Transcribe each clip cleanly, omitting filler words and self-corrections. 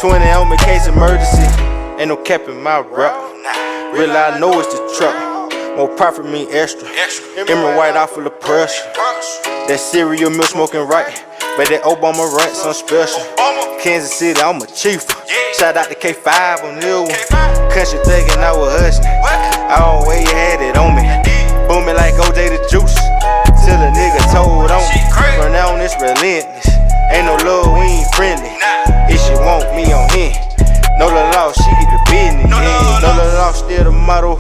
20 on me, case emergency. Ain't no cap in my rap. Real I know it's the truck. More profit mean extra. Emerald white out full of pressure. That cereal milk smoking right. But that Obama rant some special. Kansas City, I'm a chiefer. Shout out to K5 on new one. Country thuggin', I was hustling. I always had it on me. Booming like OJ the Juice. Till a nigga told on me. From now on, it's relentless. Ain't no love, we ain't friendly. If she want me on him. No the law, she get the business. No the law, still the motto.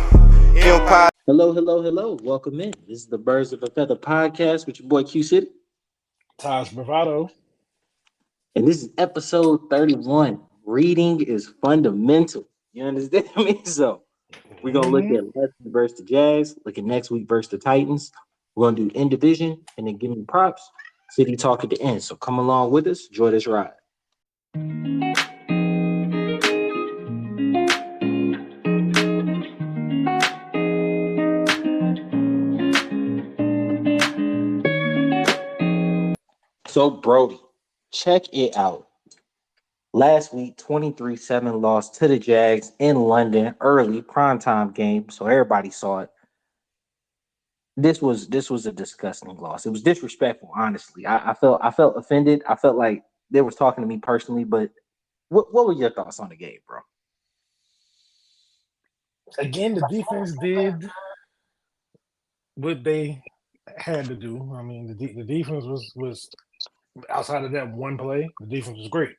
Empire. Hello. Welcome in. This is the Birds of a Feather podcast with your boy Q City. Taj Bravado. And this is episode 31. Reading is fundamental. You understand me? So we're going to look at last week versus the Jags, look at next week versus the Titans. We're going to do in division and then give me props. City talk at the end. So come along with us. Enjoy this ride. So, Brody, check it out. Last week, 23-7 loss to the Jags in London, early primetime game, so everybody saw it. This was a disgusting loss. It was disrespectful, honestly. I felt offended. I felt like they was talking to me personally, but what were your thoughts on the game, bro? Again, the defense did what they had to do. I mean, the defense was outside of that one play, the defense was great.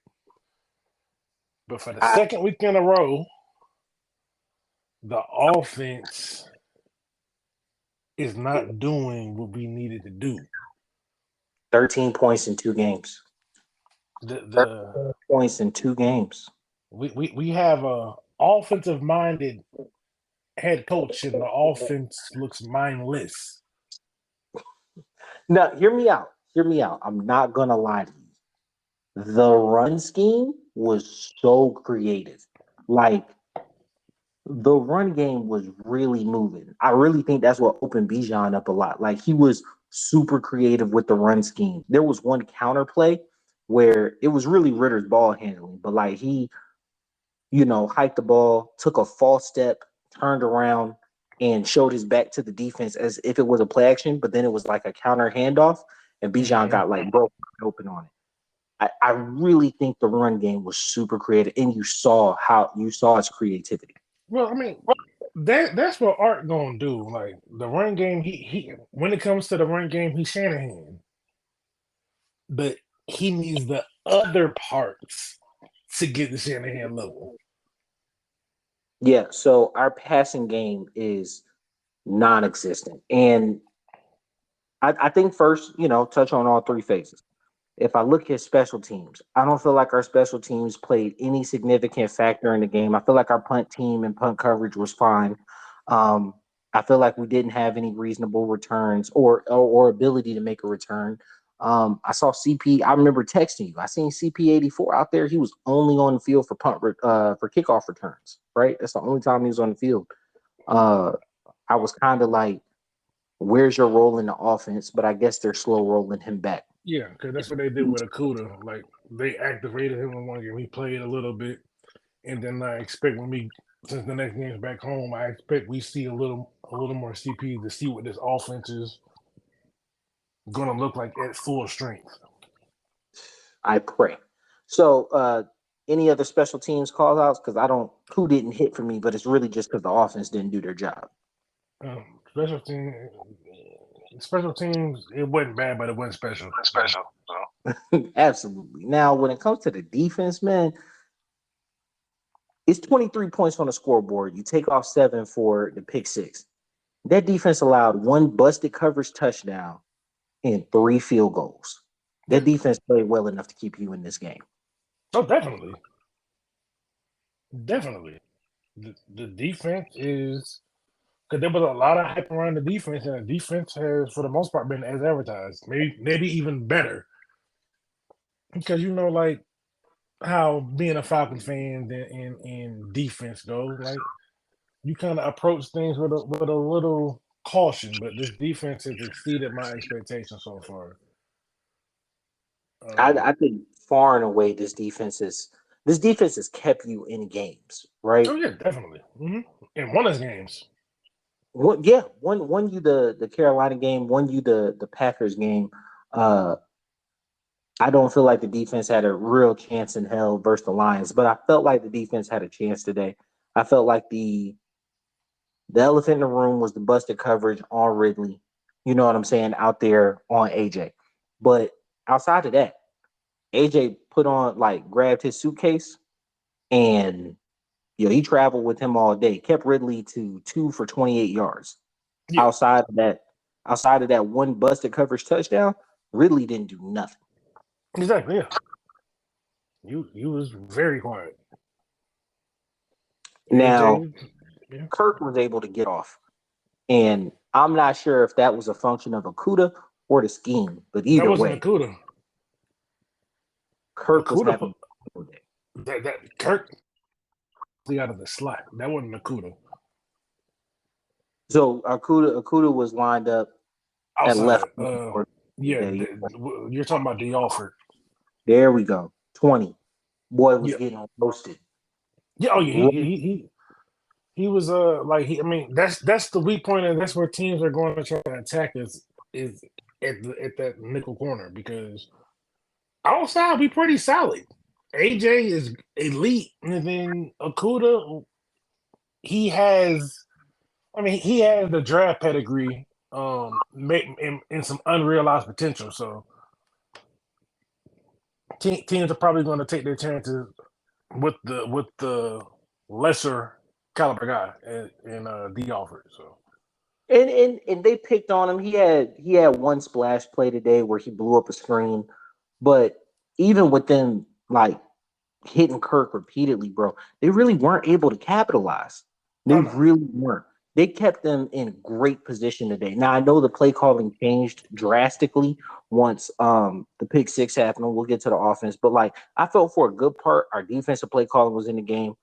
But for the second week in a row, the offense is not doing what we needed to do. 13 points in 2 games. 13 points in 2 games. We have a offensive-minded head coach, and the offense looks mindless. Now, hear me out. I'm not going to lie to you. The run scheme was so creative. Like, the run game was really moving. I really think that's what opened Bijan up a lot. Like, he was super creative with the run scheme. There was one counter play where it was really Ritter's ball handling, but like he, hiked the ball, took a false step, turned around, and showed his back to the defense as if it was a play action, but then it was like a counter handoff, and Bijan got like broke open on it. I really think the run game was super creative, and you saw its creativity. Well, I mean, that's what Art gonna do. Like the run game, he when it comes to the run game, he's Shanahan, but he needs the other parts to get the Shanahan level. Yeah, so our passing game is non-existent, and I think first, touch on all 3 phases. If I look at special teams, I don't feel like our special teams played any significant factor in the game. I feel like our punt team and punt coverage was fine. I feel like we didn't have any reasonable returns or ability to make a return. I saw CP. I remember texting you. I seen CP84 out there. He was only on the field for for kickoff returns. Right, that's the only time he was on the field. I was kind of like, "Where's your role in the offense?" But I guess they're slow rolling him back. Yeah, because that's what they did with Akuda. Like they activated him in one game. He played a little bit, and then I expect since the next game's back home, I expect we see a little more CP to see what this offense is gonna look like at full strength. I pray. So, any other special teams call outs? Because who didn't hit for me, but it's really just because the offense didn't do their job. Special teams, it wasn't bad, but it wasn't special. Absolutely. Now, when it comes to the defense, man, it's 23 points on the scoreboard. You take off 7 for the pick 6. That defense allowed 1 busted coverage touchdown and 3 field goals. That defense played well enough to keep you in this game. Oh, definitely. The defense is, because there was a lot of hype around the defense, and the defense has, for the most part, been as advertised. Maybe even better. Because like how being a Falcons fan and defense goes, like you kind of approach things with a little caution, but this defense has exceeded my expectations so far. I think far and away this defense is this defense has kept you in games, right? Oh yeah, definitely. And won us games. Won you the Carolina game, won you the Packers game. I don't feel like the defense had a real chance in hell versus the Lions, but I felt like the defense had a chance today. I felt like the elephant in the room was the busted coverage on Ridley. You know what I'm saying? Out there on AJ. But outside of that, AJ grabbed his suitcase and he traveled with him all day, kept Ridley to 2 for 28 yards. Yeah, Outside of that one busted coverage touchdown, Ridley didn't do nothing. exactly. Yeah, you was very quiet. Now, AJ, yeah, Kirk was able to get off. And I'm not sure if that was a function of Akuda or the scheme, but that either wasn't way, Akuda. Kirk was Akuda having put a good day. that Kirk out of the slot. That wasn't Akuda. So Akuda was lined up at Outside. left for the Yeah, day. you're talking about the offer. There we go. 20. Boy was Yeah, getting roasted. yeah. Oh yeah, he was I mean that's the weak point, and that's where teams are going to try to attack us is at that nickel corner, because outside we pretty solid. AJ is elite, and then Akuda, he has, I mean, he has the draft pedigree, in some unrealized potential. So teams are probably going to take their chances with the lesser caliber guy in the offer. So And they picked on him. He had one splash play today where he blew up a screen, but even with them hitting Kirk repeatedly, bro, they really weren't able to capitalize. They I know. really weren't. They kept them in great position today. Now I know the play calling changed drastically once the pick six happened. We'll get to the offense, but I felt for a good part, our defensive play calling was in the game.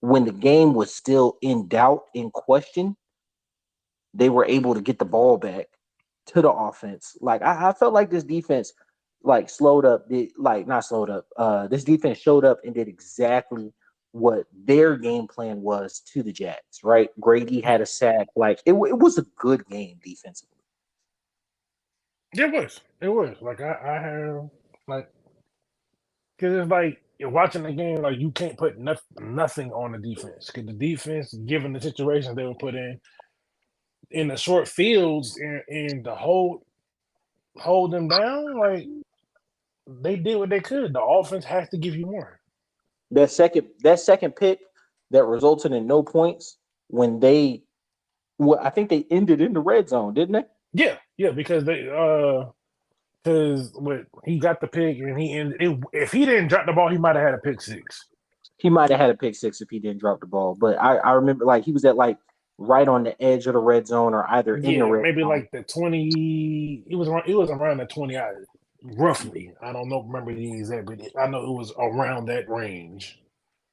When the game was still in doubt, in question, they were able to get the ball back to the offense. I felt like this defense slowed up, not slowed up. This defense showed up and did exactly what their game plan was to the Jags, right? Grady had a sack. It was a good game defensively. It was like I have, like, because it's like you're watching the game, like you can't put nothing on the defense, because the defense, given the situations they were put in the short fields, and the hold them down, like they did what they could. The offense has to give you more. That second pick that resulted in no points when I think they ended in the red zone, didn't they? Yeah, because because what he got the pick, and if he didn't drop the ball, he might have had a pick six. He might have had a pick six if he didn't drop the ball. But I remember he was at right on the edge of the red zone or either in the Yeah, red maybe zone. like the 20. It was around the 20, roughly. I don't know, remember the exact, but I know it was around that range.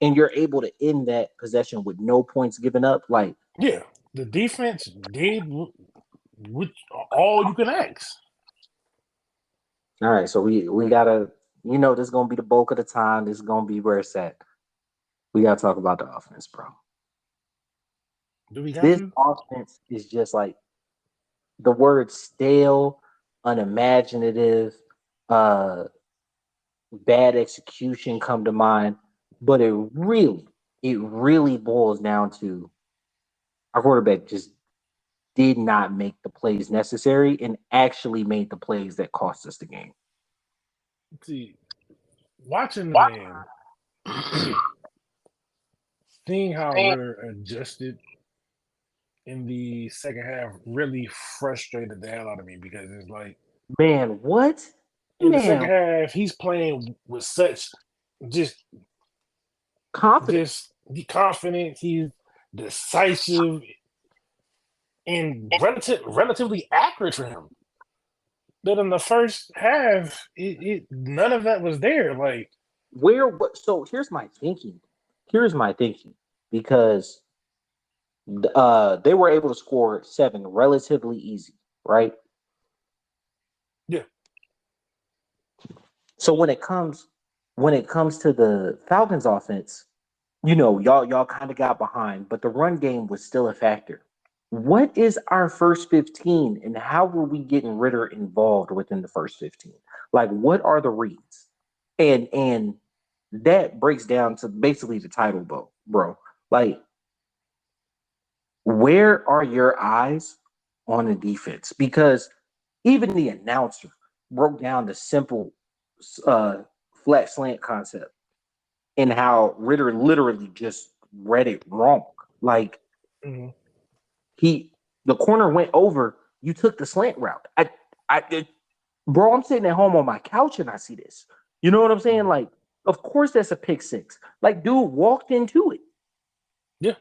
And you're able to end that possession with no points given up. Yeah, the defense did what all you can ask. All right, so we gotta, this is gonna be the bulk of the time. This is gonna be where it's at. We gotta talk about the offense, bro. Do we got This to? offense is just the word stale, unimaginative, uh, bad execution come to mind, but it really boils down to our quarterback just did not make the plays necessary and actually made the plays that cost us the game. See, watching the game, seeing how Ritter adjusted in the second half really frustrated the hell out of me, because it's like Man, what? in the second Man, half he's playing with such just confident. just confidence. He's decisive and relatively accurate for him. But in the first half, none of that was there. Like, So here's my thinking. Because they were able to score 7 relatively easy, right? yeah, So when it comes when it comes to the Falcons offense, y'all kind of got behind, but the run game was still a factor. What is our first 15 and how were we getting Ritter involved within the first 15? Like what are the reads? And that breaks down to basically the title, bro. Like where are your eyes on the defense? Because even the announcer broke down the simple uh, flat slant concept and how Ritter literally just read it wrong. Like Mm-hmm. the corner went over, you took the slant route. Bro, I'm sitting at home on my couch and I see this. You know what I'm saying? Like, of course that's a pick six. Like, dude walked into it. Yeah.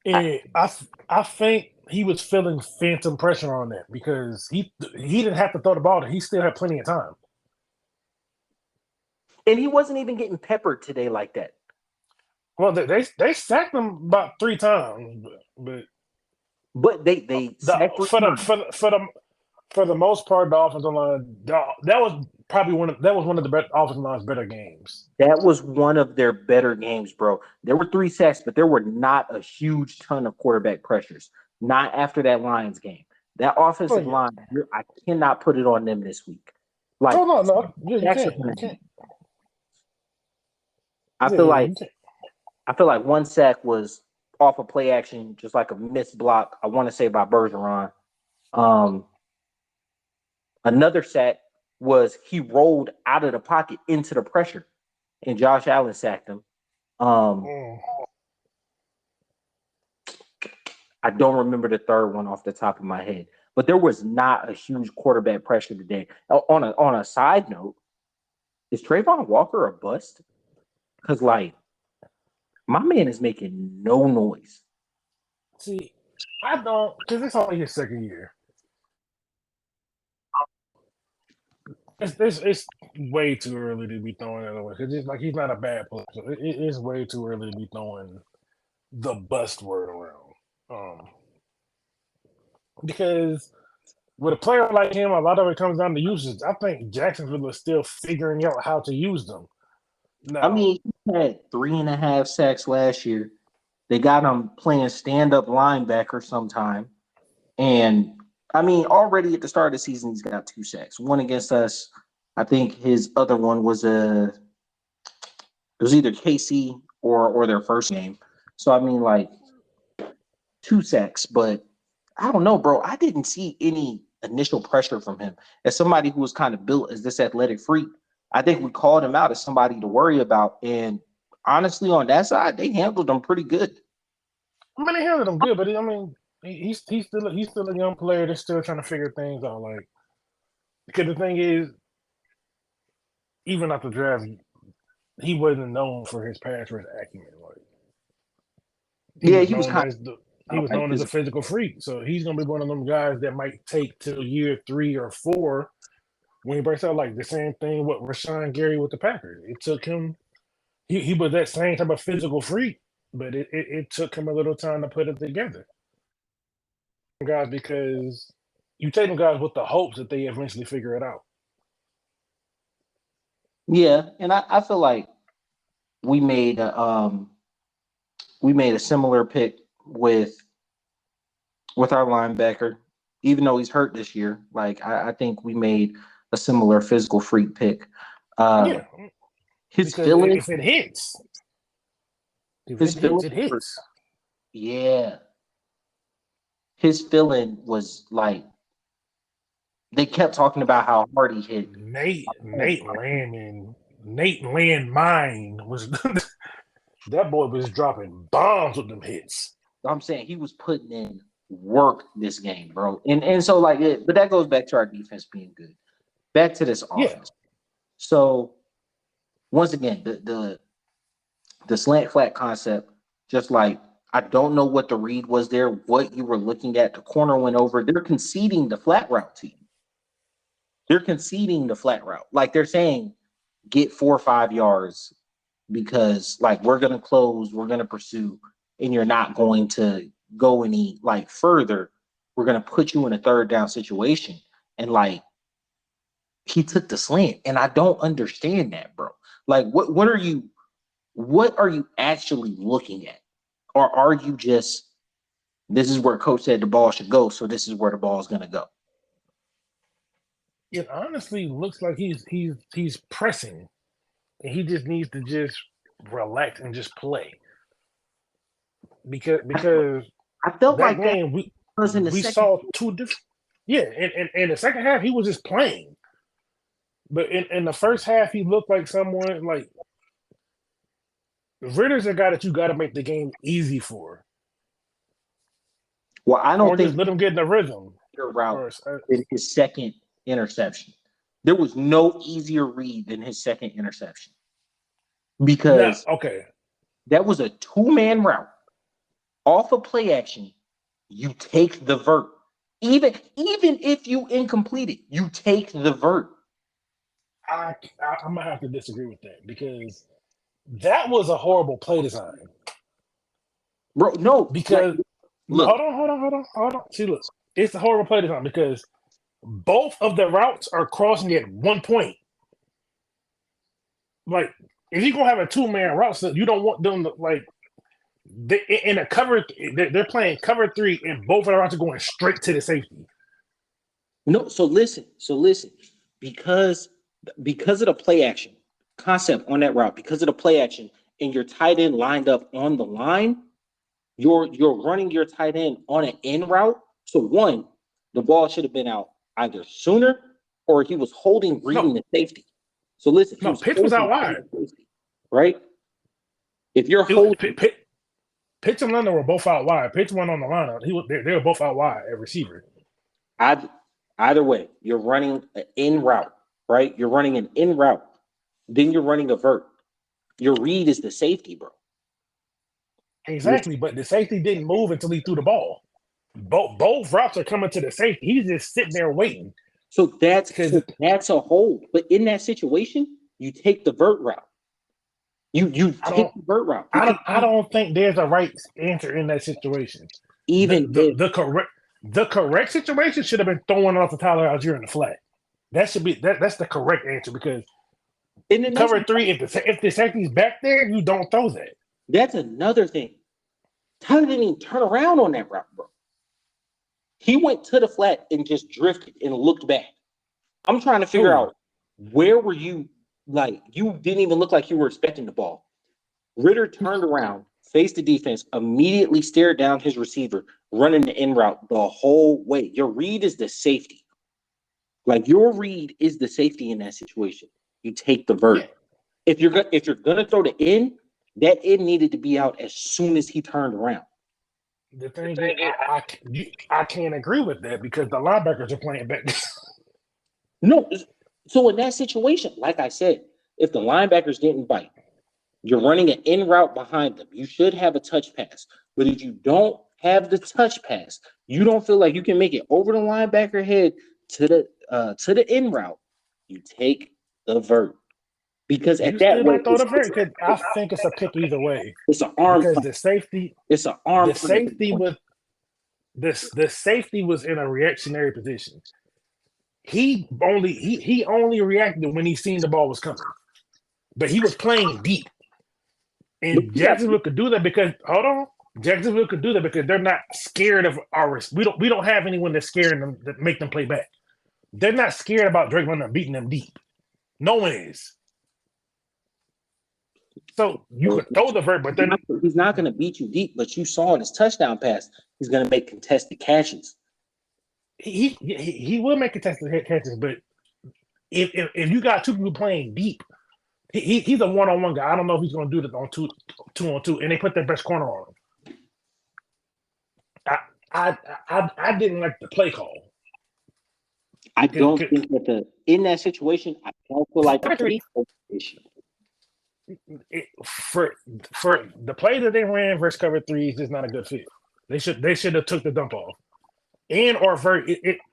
And I think he was feeling phantom pressure on that because he didn't have to throw the ball. He still had plenty of time. And he wasn't even getting peppered today like that. Well, they sacked him about 3 times, but they sacked for the most part, the offensive line that was probably one of the better offensive line's better games. That was one of their better games, bro. There were 3 sacks, but there were not a huge ton of quarterback pressures. Not after that Lions game. That offensive line, I cannot put it on them this week. Like, no, yeah, you can't. I feel like one sack was off a play action, just like a missed block. I want to say by Bergeron. Another sack was he rolled out of the pocket into the pressure, and Josh Allen sacked him. I don't remember the third one off the top of my head, but there was not a huge quarterback pressure today. On a side note, is Trayvon Walker a bust? Because like my man is making no noise. See, I don't, because it's only his second year. It's way too early to be throwing it away because it's like he's not a bad player. So it is way too early to be throwing the bust word around. Because with a player like him, a lot of it comes down to usage. I think Jacksonville is still figuring out how to use them. Now, I mean, he had 3.5 sacks last year. They got him playing stand-up linebacker sometime. And I mean, already at the start of the season, he's got 2 sacks. One against us. I think his other one was it was either KC or their first game. So I mean, like 2 sacks, but I don't know, bro. I didn't see any initial pressure from him. As somebody who was kind of built as this athletic freak, I think we called him out as somebody to worry about. And honestly, on that side, they handled him pretty good. I mean, they handled him good, but I mean, he's still a young player that's still trying to figure things out. Like, because the thing is, even after the draft, he wasn't known for his pass rush acumen. Like, he was known as a physical freak. So he's gonna be one of them guys that might take till year 3 or 4 when he breaks out. Like the same thing with Rashawn Gary with the Packers. It took him. He was that same type of physical freak, but it took him a little time to put it together. Guys, because you take them guys with the hopes that they eventually figure it out. Yeah, and I feel like we made a similar pick with our linebacker, even though he's hurt this year. Like I think we made a similar physical freak pick. Yeah, his feeling, if it hits, it hits. Yeah, his feeling was like they kept talking about how hard he hit. Nate Landmine was that boy was dropping bombs with them hits. I'm saying he was putting in work this game, bro. And so like but that goes back to our defense being good. Back to this offense. Yeah. So once again, the slant flat concept, just like I don't know what the read was there, what you were looking at. The corner went over. They're conceding the flat route to you. They're conceding the flat route. Like they're saying, get 4 or 5 yards because like we're gonna close, we're gonna pursue, and you're not going to go any like further. We're gonna put you in a 3rd down situation. And like he took the slant, and I don't understand that, bro. Like, what are you actually looking at, or are you just this is where coach said the ball should go, so this is where the ball is gonna go? It honestly looks like he's pressing, and he just needs to just relax and just play because I felt that like that game was in the we second. saw two different. Yeah, in the second half he was just playing, but in the first half he looked like someone like Ritter's a guy that you got to make the game easy for, Well, I don't or just think let him get in the rhythm. your route Or in his second interception. There was no easier read than his second interception because okay, that was a two-man route off of play action. You take the vert. Even if you incomplete it, you take the vert. I'm gonna have to disagree with that because that was a horrible play design. Bro, no. Because Look, hold on. See, look, it's a horrible play design because both of the routes are crossing at one point. Like, if you're gonna have a two-man route, so you don't want them to like in a cover. They're playing cover three, and both of the routes are going straight to the safety. no, so listen, because of the play action concept on that route, because of the play action, and your tight end lined up on the line, you're running your tight end on an in route. So one, the ball should have been out either sooner or he was reading the safety. So listen, Pitch was out wide, right? If you're holding, Pitch and London were both out wide. Pitch went on the line. They were both out wide at receiver. Either way, you're running an in route, right? You're running an in route. Then you're running a vert. Your read is the safety, bro. Exactly, but the safety didn't move until he threw the ball. Both routes are coming to the safety. He's just sitting there waiting. So that's a hold. But in that situation, you take the vert route. You take the vert route. I don't think there's a right answer in that situation. Even the correct situation should have been throwing off the Tyler Algier in the flat. That should be that's the correct answer because cover three. If the safety's back there, you don't throw that. That's another thing. Tyler didn't even turn around on that route, bro. He went to the flat and just drifted and looked back. I'm trying to figure out where were you. Like, you didn't even look like you were expecting the ball. Ritter turned around, faced the defense, immediately stared down his receiver, running the in route the whole way. Your read is the safety. Like, your read is the safety in that situation. You take the vert. Yeah. If you're gonna throw the in, that in needed to be out as soon as he turned around. The thing is, I can't agree with that because the linebackers are playing back. No. So in that situation, like I said, if the linebackers didn't bite, you're running an in route behind them. You should have a touch pass. But if you don't have the touch pass, you don't feel like you can make it over the linebacker head to the in route, you take the vert. Because at that way, I think it's a pick either way. It's an arm because the safety. It's an arm. The safety was in a reactionary position. He only reacted when he seen the ball was coming, but he was playing deep. And Jacksonville could do that because Jacksonville could do that because they're not scared of our. We don't have anyone that's scared them that make them play back. They're not scared about Drake London beating them deep. No one is. So you could throw the vert, but then he's not going to beat you deep. But you saw in his touchdown pass, he's going to make contested catches. He will make contested catches, but if you got two people playing deep, he's a one-on-one guy. I don't know if he's going to do this on two on two, and they put their best corner on him. I didn't like the play call. I don't think that in that situation, I don't feel like the issue. For the play that they ran versus cover three is just not a good fit. They should have took the dump off. And or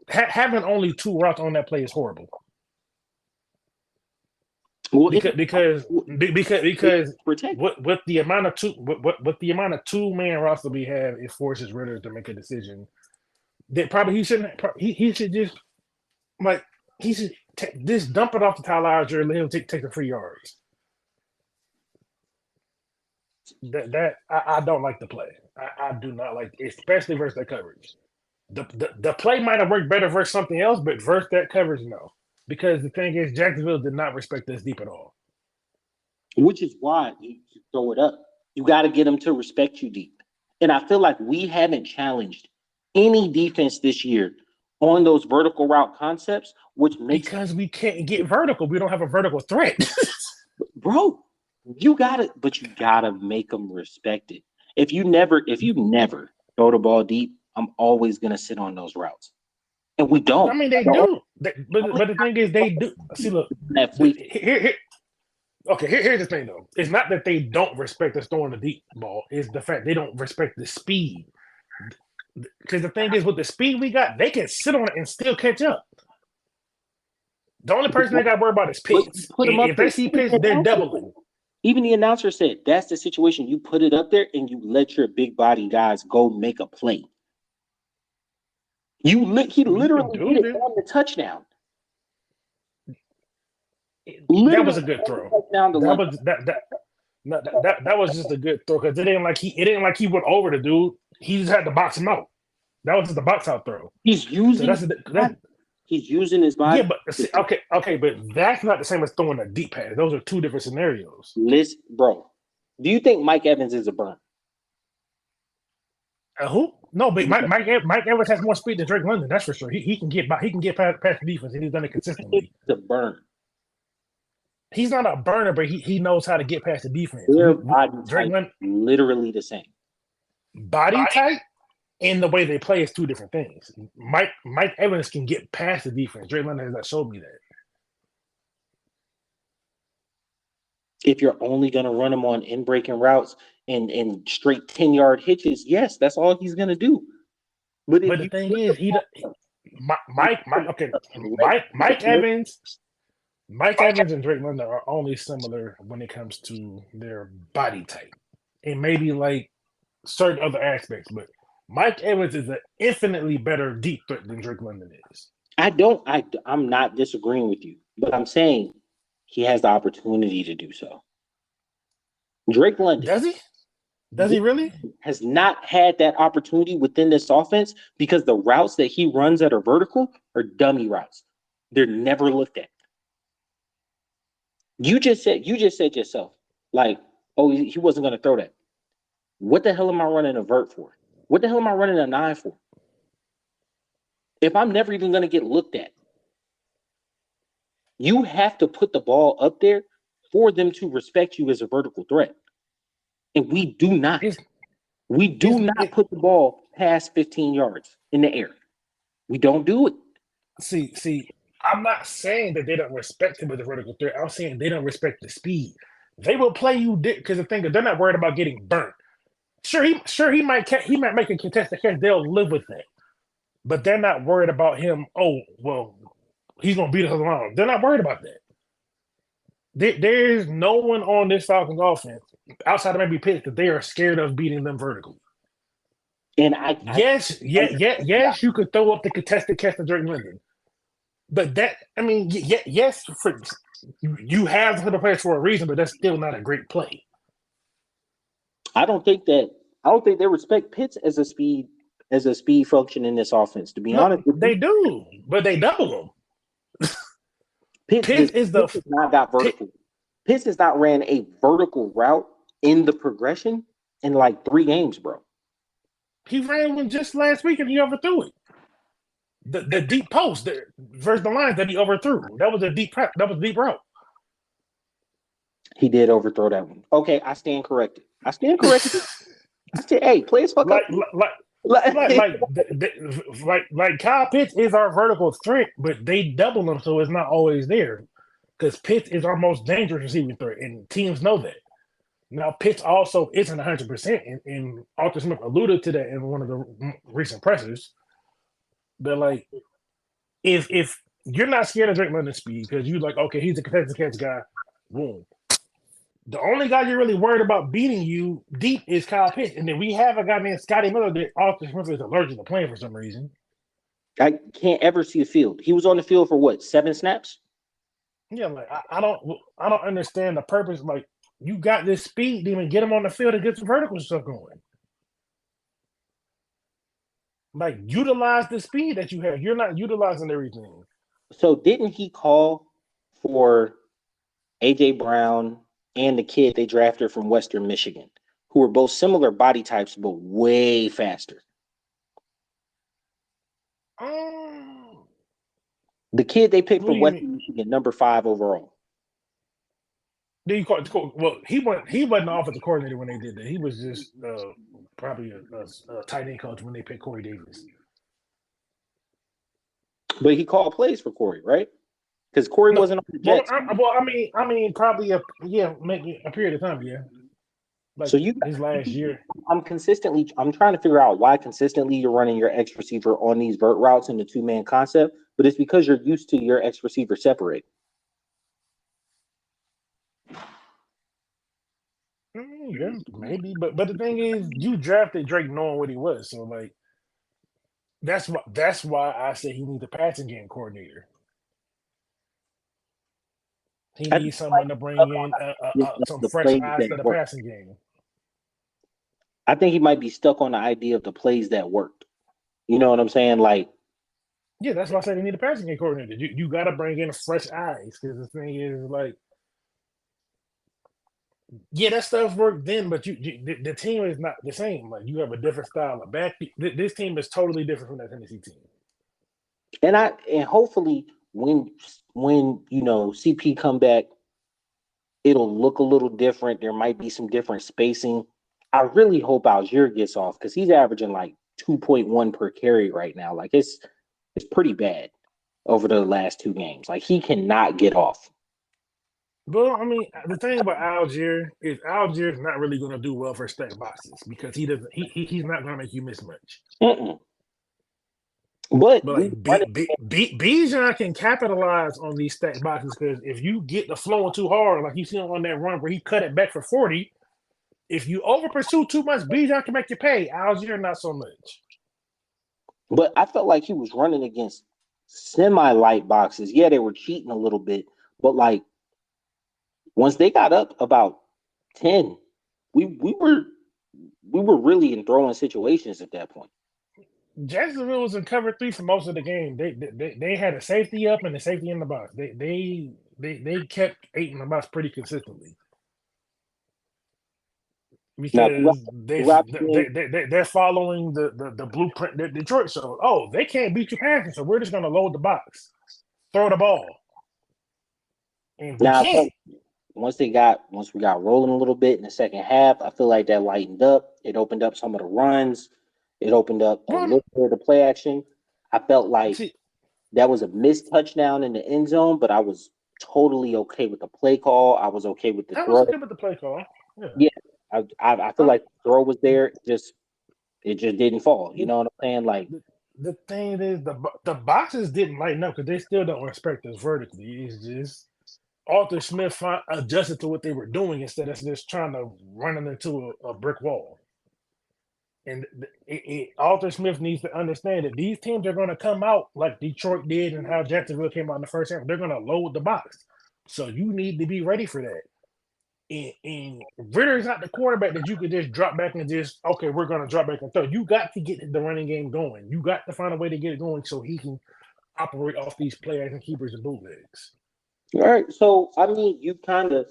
having only two routes on that play is horrible. Well, because with the amount of two-man routes that we have, it forces Ritter to make a decision that probably he shouldn't. He should just Just dump it off to Tyler Algier and let him take the 3 yards. I don't like the play. I do not like, especially versus that coverage. The play might have worked better versus something else, but versus that coverage, no. Because the thing is, Jacksonville did not respect us deep at all. Which is why you throw it up. You got to get them to respect you deep. And I feel like we haven't challenged any defense this year on those vertical route concepts, which makes because we can't get vertical. We don't have a vertical threat. Bro, you gotta make them respect it. If you never throw the ball deep, I'm always gonna sit on those routes. And we don't. I mean, they do. But the thing is, they do. See, look. Here's the thing, though. It's not that they don't respect us throwing the deep ball. It's the fact they don't respect the speed. Because the thing is, with the speed we got, they can sit on it and still catch up. The only person they got to worry about is Pitts. If they see Pitts, they're doubling. Even the announcer said, that's the situation. You put it up there and you let your big body guys go make a play. He literally did it on the touchdown. That was a good throw. That was just a good throw because it ain't like he went over the dude. He just had to box him out. That was just a box out throw. He's using his body. Yeah, but but that's not the same as throwing a deep pass. Those are two different scenarios. Listen, bro. Do you think Mike Evans is a burn? Who? No, but Mike Evans has more speed than Drake London. That's for sure. He can get past the defense, and he's done it consistently. The burn. He's not a burner, but he knows how to get past the defense. Their body type is literally the same. Body type and the way they play is two different things. Mike Evans can get past the defense. Drake London has not showed me that. If you're only going to run him on in-breaking routes and straight 10-yard hitches, yes, that's all he's going to do. But the thing is, Mike Evans and Drake London are only similar when it comes to their body type and maybe like certain other aspects. But Mike Evans is an infinitely better deep threat than Drake London is. I'm not disagreeing with you, but I'm saying he has the opportunity to do so. Drake London. Does he? Does he really? Has not had that opportunity within this offense because the routes that he runs that are vertical are dummy routes. They're never looked at. You just said yourself, like, oh, he wasn't going to throw that. What the hell am I running a vert for? What the hell am I running a 9 for? If I'm never even going to get looked at, you have to put the ball up there for them to respect you as a vertical threat. And we do not. We do not put the ball past 15 yards in the air. We don't do it. See, I'm not saying that they don't respect him as a vertical threat. I'm saying they don't respect the speed. They will play you because the thing is they're not worried about getting burnt. Sure, he might make a contested catch. They'll live with that, but they're not worried about him. Oh well, he's gonna beat us around. They're not worried about that. There's no one on this Falcons offense outside of maybe Pitts that they are scared of beating them vertically. And yes, you could throw up the contested catch to Drake London. But yes, you have the players for a reason, but that's still not a great play. I don't think they respect Pitts as a speed function in this offense. To be honest, they do, but they double him. Pitts has not got vertical. Pitts has not ran a vertical route in the progression in like 3 games, bro. He ran one just last week and he overthrew it. The deep post versus the lines that he overthrew. That was a deep route. He did overthrow that one. Okay, I stand corrected. I said, hey, play his fuck up. Like Kyle Pitts is our vertical threat, but they double him, so it's not always there. Because Pitts is our most dangerous receiving threat, and teams know that. Now, Pitts also isn't 100%, and Arthur Smith alluded to that in one of the recent pressers. But like, if you're not scared of Drake London's speed because you're like, okay, he's a contested catch guy, boom. The only guy you're really worried about beating you deep is Kyle Pitts, and then we have a guy named Scotty Miller that Arthur Smith is allergic to playing for some reason. I can't ever see the field. He was on the field for what, 7 snaps? Yeah, like I don't understand the purpose. Like you got this speed demon, get him on the field and get some vertical stuff going. Like utilize the speed that you have. You're not utilizing everything. So didn't he call for AJ Brown and the kid they drafted from Western Michigan, who were both similar body types but way faster? Um, The kid they picked what do from you mean? Western Michigan, number 5 overall. Then you call it well, he wasn't the offensive coordinator when they did that. He was just probably a tight end coach when they picked Corey Davis. But he called plays for Corey, right? Because Corey No, wasn't on the Jets. probably maybe a period of time, yeah, like So you, his last year. I'm trying to figure out why consistently you're running your X receiver on these vert routes in the 2-man concept, but it's because you're used to your X receiver separate. Yeah, maybe, but the thing is, you drafted Drake knowing what he was, so like that's why I say he needs a passing game coordinator. He I think needs someone to bring in some the fresh plays eyes that to the work. passing game. I think he might be stuck on the idea of the plays that worked. You know what I'm saying? Like, Yeah, that's why I say they need a passing game coordinator. You got to bring in fresh eyes because the thing is, like, yeah, that stuff worked then, but the team is not the same. Like, you have a different style of back. This team is totally different from that Tennessee team. and hopefully when CP come back, it'll look a little different. There might be some different spacing. I really hope Algier gets off because he's averaging like 2.1 per carry right now. Like it's pretty bad over the last 2 games. Like he cannot get off. Well, I mean, the thing about Algier is Algier's not really going to do well for stack boxes because he doesn't. He's not going to make you miss much. Mm-mm. But But we like run Bijan can capitalize on these stack boxes because if you get the flowing too hard, like you see on that run where he cut it back for 40, if you over pursue too much, Bijan can make you pay. Algier not so much. But I felt like he was running against semi light boxes. Yeah, they were cheating a little bit, but like once they got up about 10, we were really in throwing situations at that point. Jacksonville was in cover 3 for most of the game. They had a safety up and a safety in the box. They kept 8 in the box pretty consistently Now because throughout the game, they're following the blueprint that Detroit showed. Oh, they can't beat you passing, so we're just going to load the box, throw the ball, and we now I can't. felt once we got rolling a little bit in the second half, I feel like that lightened up. It opened up some of the runs. It opened up a Well, little bit of the play action. I felt like see, that was a missed touchdown in the end zone, but I was totally okay with the play call. I was okay with the I was throw. good with the play call. Yeah, Yeah, I feel like the throw was there. It just didn't fall. You the, know what I'm saying? Like, the thing is, the boxes didn't lighten up because they still don't respect us vertically. It's just Arthur Smith adjusted to what they were doing instead of just trying to run them into a brick wall. And Arthur Smith needs to understand that these teams are going to come out like Detroit did and how Jacksonville came out in the first half. They're going to load the box. So you need to be ready for that. And Ritter's not the quarterback that you could just drop back and just, okay, we're going to drop back and throw. You got to get the running game going. You got to find a way to get it going so he can operate off these players and keepers and bootlegs. all right. So I mean, you kind of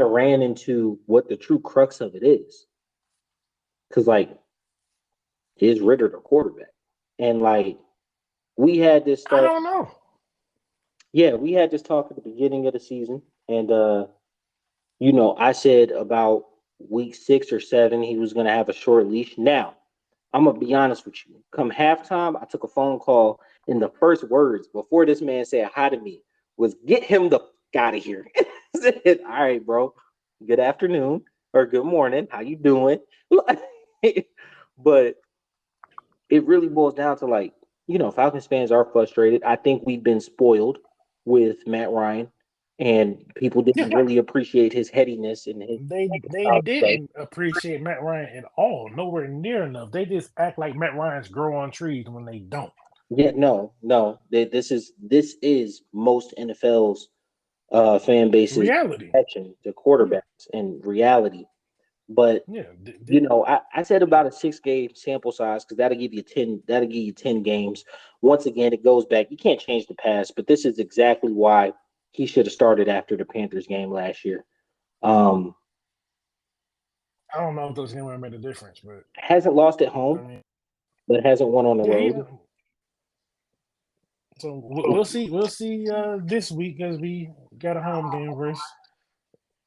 ran into what the true crux of it is, because like, is Ritter the quarterback? And like, we had this I start. don't know. Yeah, we had this talk at the beginning of the season, and I said about week 6 or 7 he was going to have a short leash. Now, I'm gonna be honest with you. Come halftime, I took a phone call, and the first words before this man said hi to me was "Get him the f- out of here." I said, "All right, bro. Good afternoon or good morning. How you doing?" But it really boils down to like, Falcons fans are frustrated. I think we've been spoiled with Matt Ryan, and people Yeah, didn't really appreciate his headiness and his they didn't appreciate Matt Ryan at all. Nowhere near enough. They just act like Matt Ryan's grow on trees when they don't. Yeah, no. This is most NFL's fan base's reality. reaction to quarterbacks in reality. But Yeah, I said about a 6 game sample size because that'll give you 10. That'll give you 10 games. Once again, it goes back. You can't change the past, but this is exactly why he should have started after the Panthers game last year. I don't know if those game would have made a difference, but Hasn't lost at I home, mean, but hasn't won on the yeah, road. So we'll see. We'll see this week as we got a home game versus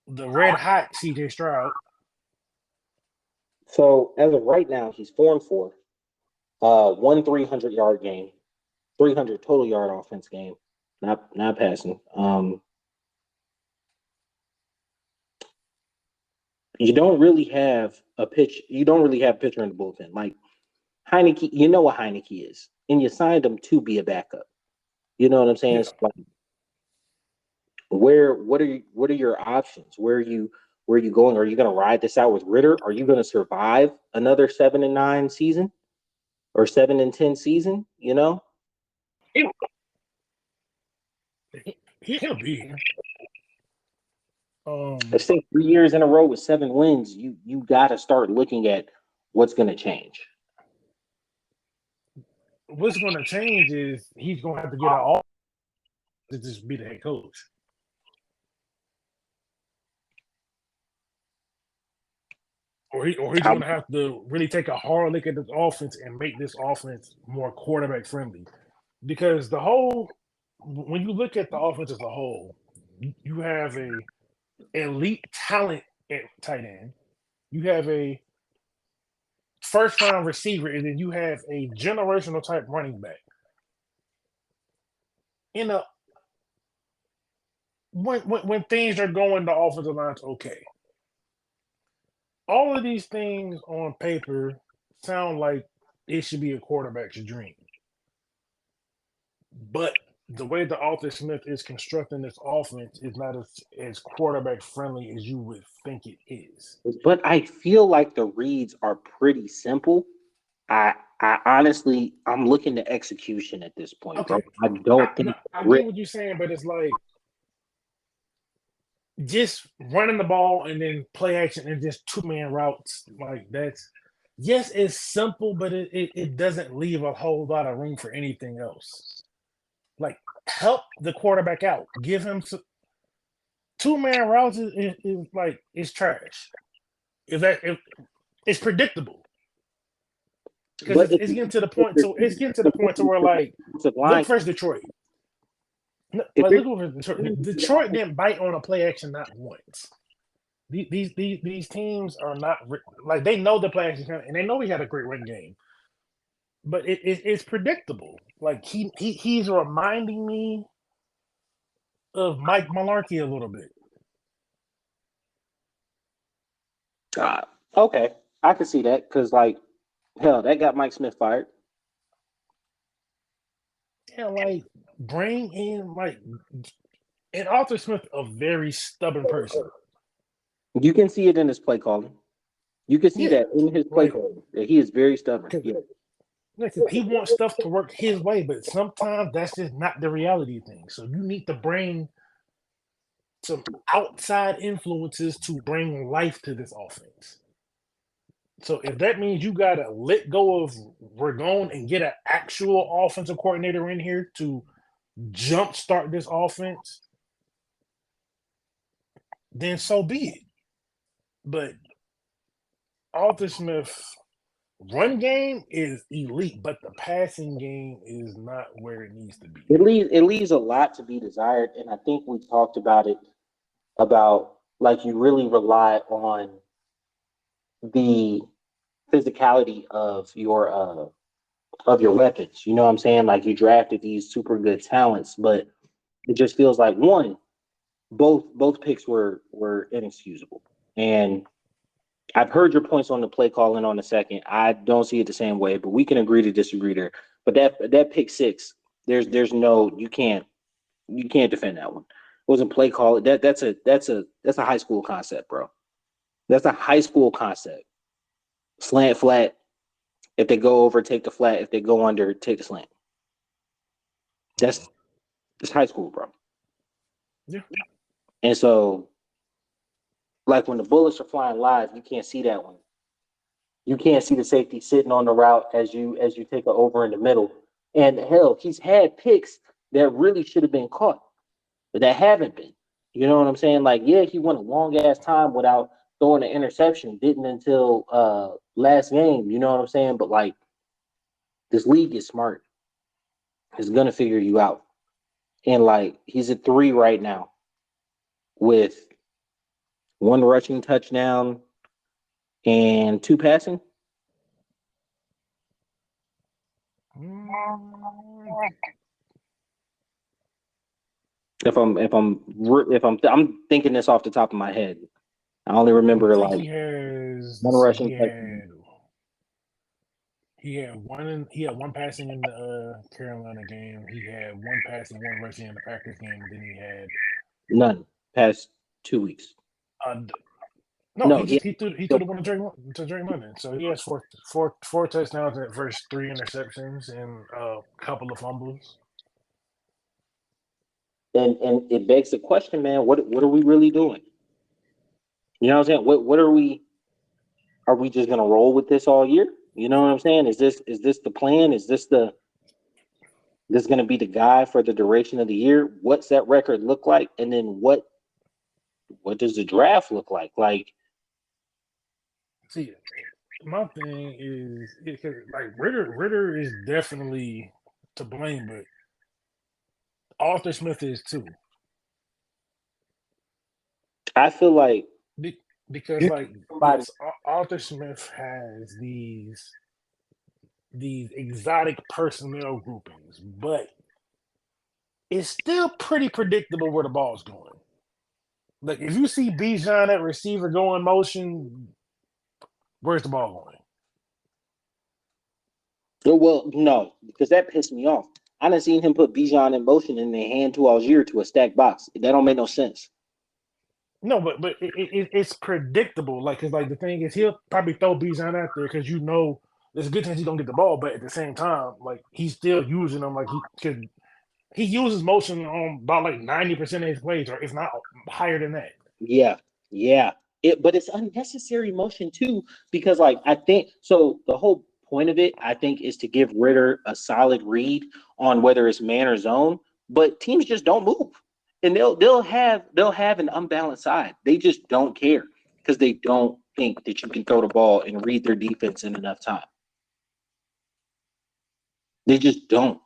the red hot CJ Stroud. So as of right now, he's 4-4. One 300-yard game, 300 total yard offense game, not passing. You don't really have a pitch. You don't really have a pitcher in the bullpen. Like Heineke, you know what Heineke is, and you signed him to be a backup. You know what I'm saying? Yeah. It's like, what are your options? Where are you going? Are you going to ride this out with Ritter? Are you going to survive another 7-9 season or 7-10 season? You know, He'll be here. I think 3 years in a row with 7 wins, you got to start looking at what's going to change. What's going to change is he's going to have to get an to just be the head coach. Or he's going to have to really take a hard look at this offense and make this offense more quarterback friendly. Because when you look at the offense as a whole, you have a elite talent at tight end. You have a first round receiver, and then you have a generational type running back. When things are going, the offensive line's okay. All of these things on paper sound like it should be a quarterback's dream. But the way the Arthur Smith is constructing this offense is not as quarterback friendly as you would think it is. But I feel like the reads are pretty simple. I honestly, I'm looking to execution at this point, Okay. bro. I don't think I get what you're saying, but it's like just running the ball and then play action and just 2-man routes. Like yes, it's simple, but it doesn't leave a whole lot of room for anything else. Like help the quarterback out. Give him some 2-man routes is like it's trash. It's predictable. Because it's getting to the point. So it's getting to the point to where like look first Detroit. Like look over Detroit. Detroit didn't bite on a play action not once. These teams are not like they know the play action and they know he had a great run game, but it's predictable. Like he's reminding me of Mike Mularkey a little bit. Okay, I can see that because like hell, that got Mike Smith fired. Yeah, like bring in like and Arthur Smith, a very stubborn person. You can see it in his play calling. You can see that in his play calling. That he is very stubborn. He wants stuff to work his way, but sometimes that's just not the reality thing. So you need to bring some outside influences to bring life to this offense. So if that means you got to let go of Ragone and get an actual offensive coordinator in here to jumpstart this offense, then so be it. But Arthur Smith run game is elite, but the passing game is not where it needs to be. It leaves a lot to be desired, and I think we talked about it about like you really rely on the physicality of your weapons. You know what I'm saying? Like you drafted these super good talents, but it just feels like both picks were inexcusable. And I've heard your points on the play calling on the second. I don't see it the same way, but we can agree to disagree there. But that pick six, there's no you can't defend that one. It wasn't play call. That's a high school concept, bro. That's a high school concept. Slant flat. If they go over, take the flat. If they go under, take the slant. That's high school, bro. Yeah. And so, like when the bullets are flying live, you can't see that one. You can't see the safety sitting on the route as you take it over in the middle. And hell, he's had picks that really should have been caught, but that haven't been. You know what I'm saying? Like, yeah, he went a long ass time without throwing an interception. Didn't until last game. You know what I'm saying? But like, this league is smart. It's gonna figure you out. And like, he's at 3 right now with 1 rushing touchdown and 2 passing. I'm thinking this off the top of my head. I only remember I think like he has. 1 Let's see. rushing touchdown. He had one passing in the Carolina game. He had 1 passing, 1 rushing in the Packers game. And then he had None past 2 weeks. no. No, He threw the one to Drake London. So he has four touchdowns versus 3 interceptions and a couple of fumbles. and it begs the question, man. What are we really doing? You know what I'm saying? What are we? Are we just gonna roll with this all year? You know what I'm saying? Is this the plan? Is this gonna be the guy for the duration of the year? What's that record look like? And then what does the draft look like? Like, See, my thing is because like Ritter is definitely to blame, but Arthur Smith is too. I feel like Because like yes, Arthur Smith has these exotic personnel groupings, but it's still pretty predictable where the ball's going. Like if you see Bijan at receiver go in motion, where's the ball going? well, no, because that pissed me off. I done seen him put Bijan in motion and then hand to Algier to a stacked box. That don't make no sense. No, but it's predictable. Like, cause like the thing is, he'll probably throw Bijan out there because there's a good chance he's gonna get the ball, but at the same time, like he's still using them. Like he uses motion on about like 90% of his plays, or if not higher than that. Yeah, yeah. But it's unnecessary motion too, because like I think so. The whole point of it, I think, is to give Ritter a solid read on whether it's man or zone. But teams just don't move, and they'll have an unbalanced side. They just don't care because they don't think that you can throw the ball and read their defense in enough time. They just don't.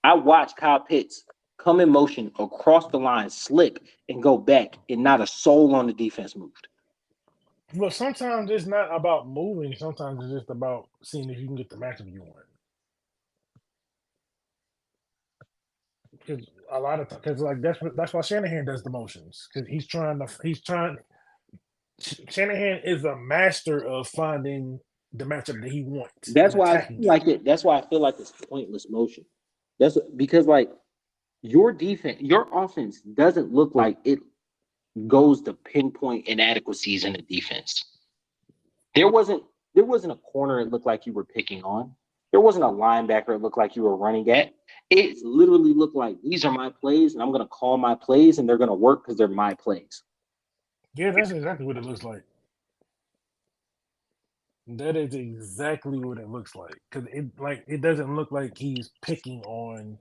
I watched Kyle Pitts come in motion across the line, slip, and go back, and not a soul on the defense moved. Well, sometimes it's not about moving. Sometimes it's just about seeing if you can get the matchup you want. Because a lot of because like that's why Shanahan does the motions because Shanahan is a master of finding the matchup that he wants That's and why I attacking feel like it. That's why I feel like it's pointless motion. That's because like your defense, your offense doesn't look like it goes to pinpoint inadequacies in the defense. There wasn't a corner it looked like you were picking on. There wasn't a linebacker it looked like you were running at. It literally looked like these are my plays, and I'm gonna call my plays, and they're gonna work because they're my plays. Yeah, that's exactly what it looks like. That is exactly what it looks like because it doesn't look like he's picking on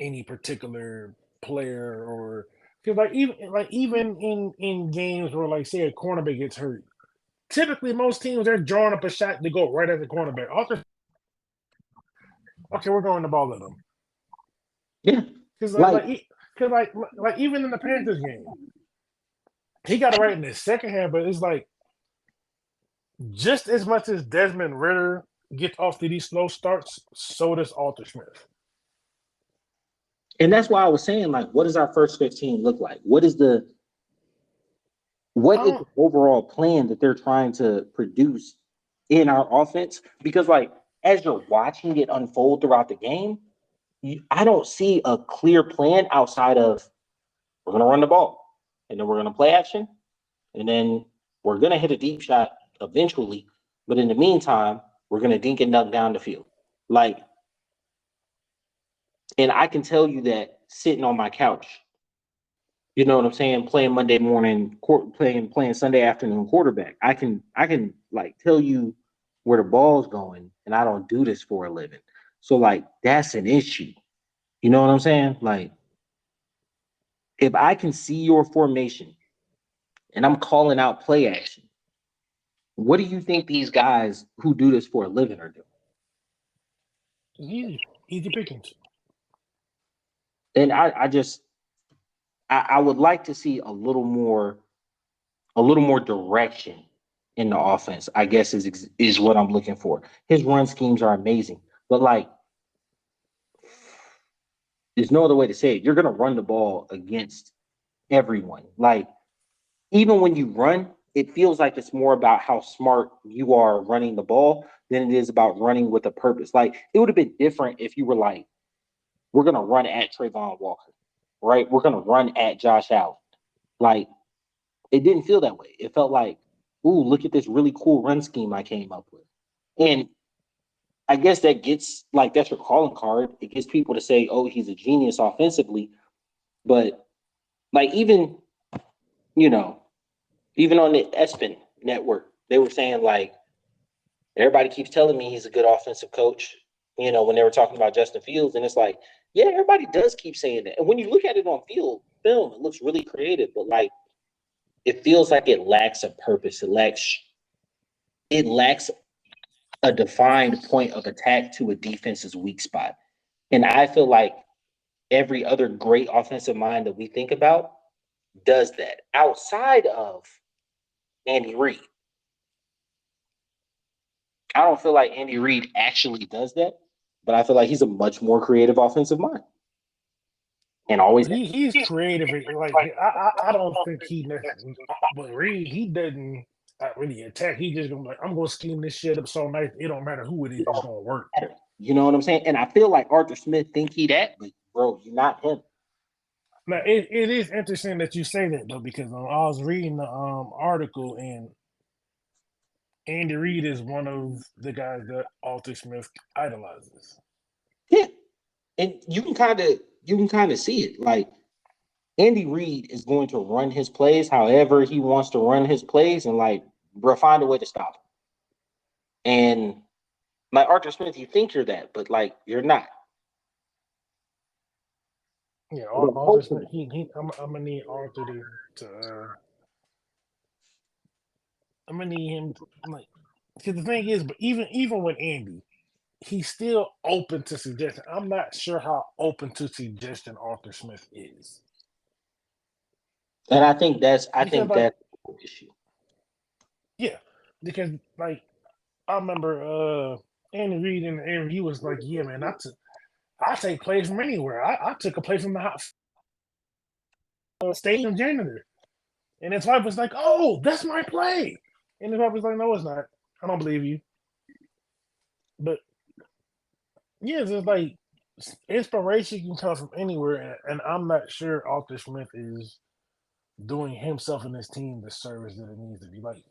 any particular player or because even in games where like say a cornerback gets hurt, typically most teams they're drawing up a shot to go right at the cornerback. Okay, we're going the ball at them. Yeah, Because like like even in the Panthers game, he got it right in the second half, but it's like just as much as Desmond Ritter gets off to these slow starts, so does Arthur Smith. and that's why I was saying, like, what does our first 15 look like? What is the overall plan that they're trying to produce in our offense? Because like as you're watching it unfold throughout the game, I don't see a clear plan outside of we're gonna run the ball and then we're gonna play action and then we're gonna hit a deep shot eventually, but in the meantime, we're gonna dink and dunk down the field. Like, and I can tell you that sitting on my couch You know what I'm saying? Playing Monday morning, playing Sunday afternoon quarterback. I can like tell you where the ball's going, and I don't do this for a living. So like that's an issue. You know what I'm saying? Like if I can see your formation and I'm calling out play action, what do you think these guys who do this for a living are doing? Easy pickings. And I would like to see a little more direction in the offense. I guess is what I'm looking for. His run schemes are amazing, but like there's no other way to say it. You're gonna run the ball against everyone. Like even when you run, it feels like it's more about how smart you are running the ball than it is about running with a purpose. Like it would have been different if you were like, we're gonna run at Trayvon Walker, right? We're gonna run at Josh Allen. Like it didn't feel that way. It felt like, ooh, look at this really cool run scheme I came up with. And I guess that gets like that's your calling card. It gets people to say, oh, he's a genius offensively. But like you know, even on the ESPN network, they were saying like everybody keeps telling me he's a good offensive coach, when they were talking about Justin Fields. And it's like, yeah, everybody does keep saying that. And when you look at it on film, it looks really creative, but like it feels like it lacks a purpose. It lacks a defined point of attack to a defense's weak spot. And I feel like every other great offensive mind that we think about does that outside of Andy Reid. I don't feel like Andy Reid actually does that, but I feel like he's a much more creative offensive mind and always. He's creative. Like I don't think he necessarily. But Reed, he doesn't really attack. He just gonna like, I'm gonna scheme this shit up so nice. It don't matter who it is. It's gonna work. You know what I'm saying? And I feel like Arthur Smith think he that, but bro, you're not him. Now it is interesting that you say that though, because I was reading the article, and Andy Reid is one of the guys that Arthur Smith idolizes. Yeah, and you can kind of see it. Like Andy Reid is going to run his plays however he wants to run his plays, and like, bro, find a way to stop him. And like Arthur Smith, you think you're that, but like you're not. Yeah, But Arthur Smith. hopefully, I'm gonna need Arthur to I'm gonna need him like. Because the thing is, but even with Andy, he's still open to suggestion. I'm not sure how open to suggestion Arthur Smith is. and I Because think like, that's the issue. yeah, because like I remember Andy Reid in the interview was like, yeah, man, I take plays from anywhere. I took a play from the stadium janitor, and his wife was like, oh, that's my play, and his wife was like, no, it's not. I don't believe you. But yeah, it's just like inspiration can come from anywhere, and I'm not sure Arthur Smith is doing himself and his team the service that it needs to be. Like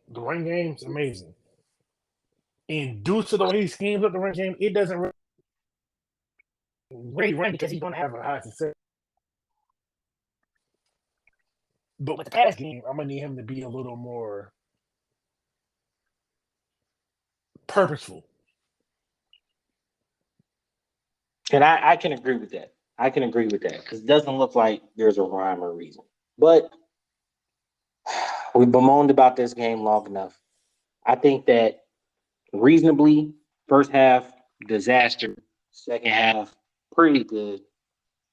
the run game's amazing, and due to the way he schemes up the run game, it doesn't really run because he's going to have a high success. But with the pass game, I'm gonna need him to be a little more purposeful. And I can agree with that. I can agree with that because it doesn't look like there's a rhyme or reason. But we bemoaned about this game long enough. I think that reasonably, first half, disaster. Second half, pretty good.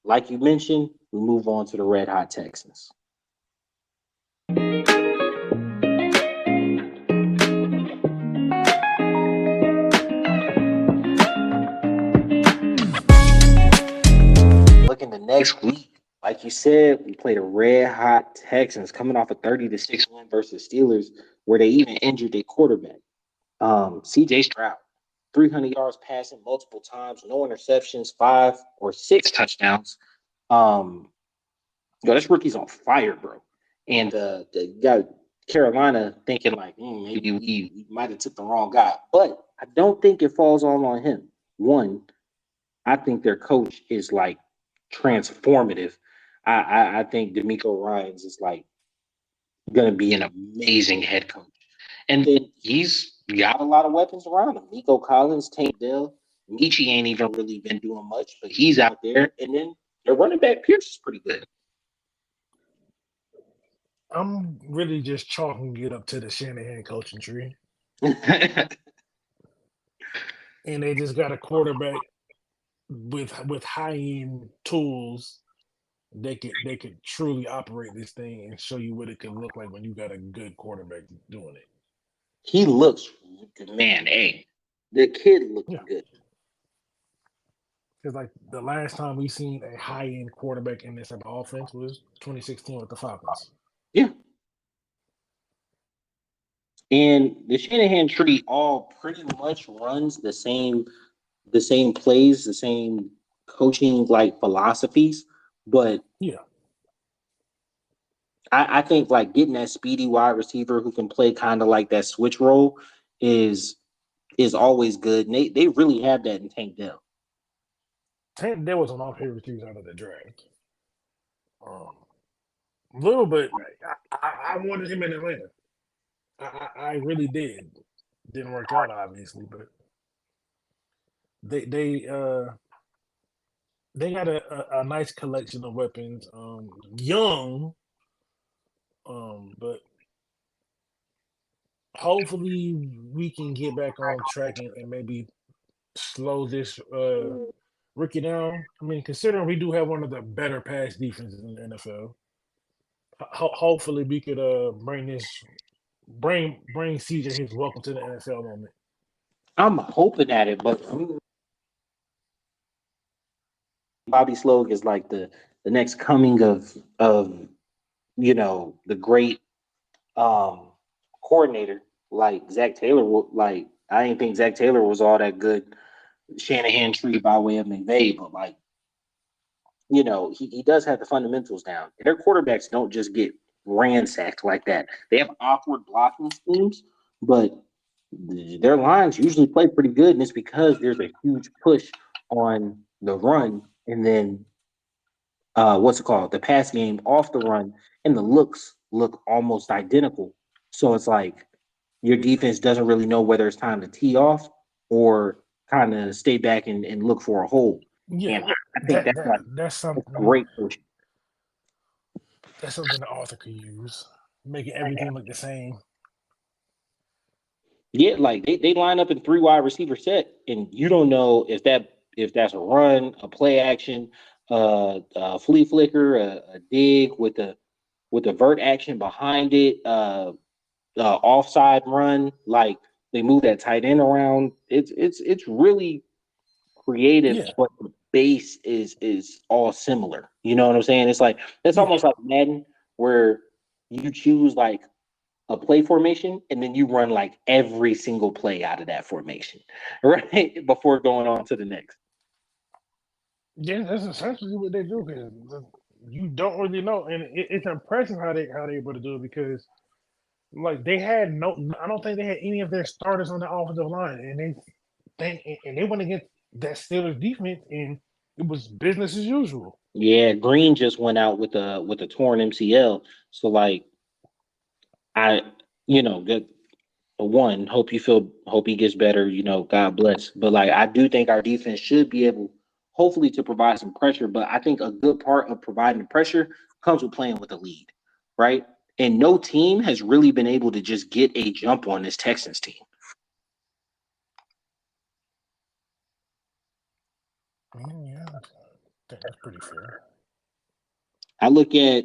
Like you mentioned, we move on to the Red Hot Texans. Looking the next week, like you said, we play the Red Hot Texans coming off a 30-6 win versus Steelers, where they even injured their quarterback. CJ Stroud, 300 yards passing multiple times, no interceptions, 5 or 6 touchdowns. Um, this rookie's on fire, bro. And the guy Carolina thinking like, maybe we might have took the wrong guy, but I don't think it falls all on him. One, I think their coach is like transformative. I think D'Amico Ryans is like going to be an amazing head coach. And then he's got a lot of weapons around him. Nico Collins, Tank Dell, Michi ain't even really been doing much, but he's out there. And then their running back Pierce is pretty good. I'm really just chalking it up to the Shanahan coaching tree, and they just got a quarterback with high end tools. They could truly operate this thing and show you what it could look like when you got a good quarterback doing it. He looks man, hey, the kid looks Yeah, good. because like the last time we seen a high end quarterback in this type of offense was 2016 with the Falcons. Yeah. And the Shanahan tree all pretty much runs the same plays, the same coaching like philosophies. But Yeah, I think like getting that speedy wide receiver who can play kind of like that switch role is is always good. And they really have that in Tank Dell. Tank Dell was on all favorite receivers out of the draft. Um, little bit, I wanted him in Atlanta. I really did. Didn't work out obviously, but they they uh they got a nice collection of weapons. Young, but hopefully we can get back on track and maybe slow this rookie down. I mean, considering we do have one of the better pass defenses in the NFL, hopefully we could bring CJ his welcome to the NFL moment. I'm hoping at it, but Bobby Sloag is like the next coming of the great um coordinator like Zach Taylor. Like I didn't think Zach Taylor was all that good. Shanahan tree by way of McVay, but like he does have the fundamentals down. Their quarterbacks don't just get ransacked like that. They have awkward blocking schemes, but their lines usually play pretty good, and it's because there's a huge push on the run, and then what's it called? The pass game off the run, and the looks look almost identical. So it's like your defense doesn't really know whether it's time to tee off or kind of stay back and look for a hole. Yeah, And I think that that's that like that's a something great push. that's something the author could use, making everything look the same. Yeah, like they line up in three wide receiver set, and you don't know if that's a run, a play action, flea flicker, a dig with a vert action behind it, offside run. Like they move that tight end around. It's really creative, Yeah, but the base is all similar. You know what I'm saying? It's like it's yeah, almost like Madden where you choose like a play formation and then you run like every single play out of that formation, right? Before going on to the next. yeah. That's essentially what they do. Because you don't really know, and it's impressive how they able to do it because like they had no. I don't think they had any of their starters on the offensive line, and they went against that Steelers defense, and it was business as usual. Yeah, Green just went out with a torn MCL. So like I good one, hope he gets better, God bless. But like I do think our defense should be able hopefully to provide some pressure, but I think a good part of providing pressure comes with playing with a lead, right? And no team has really been able to just get a jump on this Texans team. Yeah, I think that's pretty fair. I look at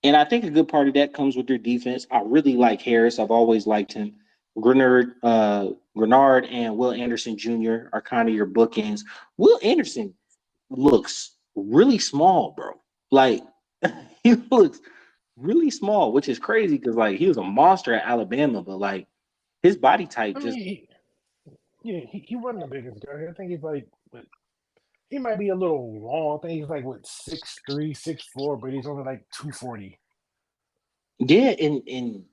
And I think a good part of that comes with their defense. I really like Harris. I've always liked him. Grenard and Will Anderson Jr. are kind of your bookends. Will Anderson looks really small, bro. Like he looks really small, which is crazy because like he was a monster at Alabama, but like his body type I just mean, he wasn't the biggest guy. I think he's like, he might be a little long. I think he's like what 6'3", 6'4", but he's only like 240. yeah, and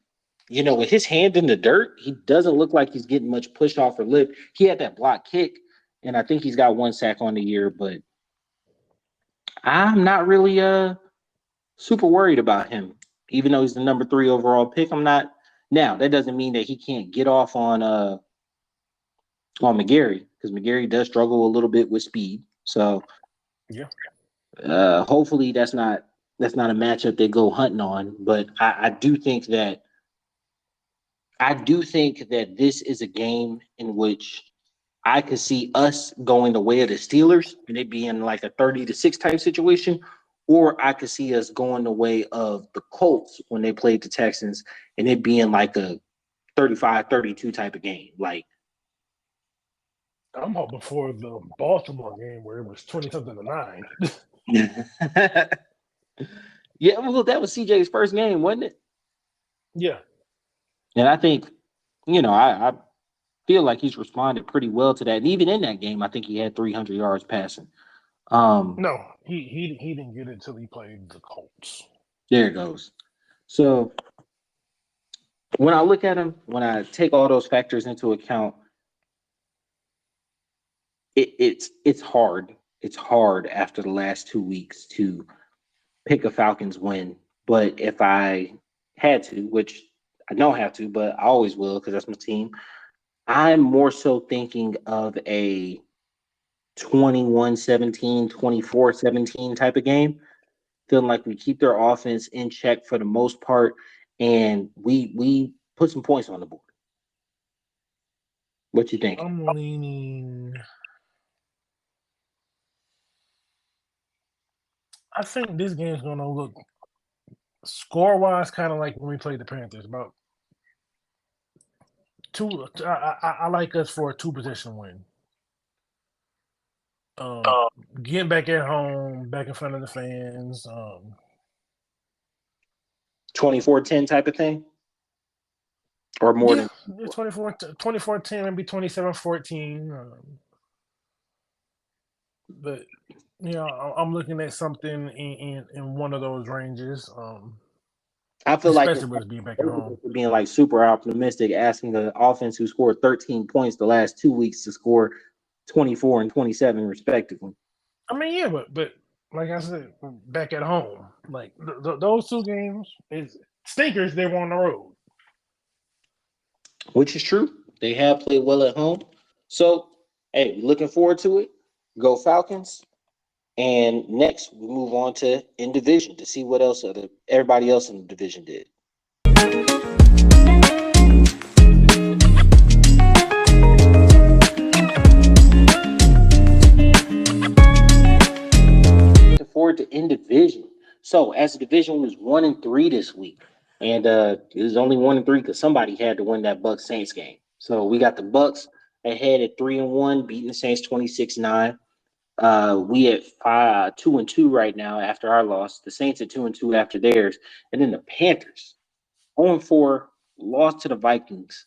with his hand in the dirt, he doesn't look like he's getting much push off or lip. He had that block kick, and I think he's got one sack on the year, but I'm not really super worried about him. Even though he's the number 3 overall pick, I'm not. Now that doesn't mean that he can't get off on McGarry, because McGarry does struggle a little bit with speed. So Yeah. hopefully that's not a matchup they go hunting on. But I do think that this is a game in which I could see us going the way of the Steelers and it being like a 30-6 type situation, or I could see us going the way of the Colts when they played the Texans and it being like a 35-32 type of game. Like, I'm hoping for the Baltimore game where it was 20 something to 9. yeah, well, that was CJ's first game, wasn't it? Yeah. And I think, I feel like he's responded pretty well to that. And even in that game, I think he had 300 yards passing. No, he didn't get it until he played the Colts. There it goes. So when I look at him, when I take all those factors into account, it's hard. It's hard after the last 2 weeks to pick a Falcons win. But if I had to, which I don't have to, but I always will because that's my team, I'm more so thinking of a 21-17, 24-17 type of game. Feeling like we keep their offense in check for the most part, and we put some points on the board. What you think? I'm leaning. I think this game's going to look score-wise kind of like when we played the Panthers. About two. I like us for a 2-position win. Getting back at home, back in front of the fans. 24-10 type of thing? Or more than 24-10, maybe 27-14. But I'm looking at something in one of those ranges. I feel like especially with being back at home, being like super optimistic, asking the offense who scored 13 points the last 2 weeks to score 24 and 27 respectively. I mean, yeah, but like I said, back at home, like those 2 games is stinkers. They were on the road, which is true. They have played well at home. So, hey, looking forward to it. Go Falcons. And next, we move on to in division to see what else everybody else in the division did. Looking forward to in division. So, as the division was 1-3 this week, and it was only 1-3 because somebody had to win that Bucs Saints game. So we got the Bucs ahead at 3-1, beating the Saints 26-9. We at 2-2 right now after our loss. The Saints at 2-2 after theirs, and then the Panthers 0-4, lost to the Vikings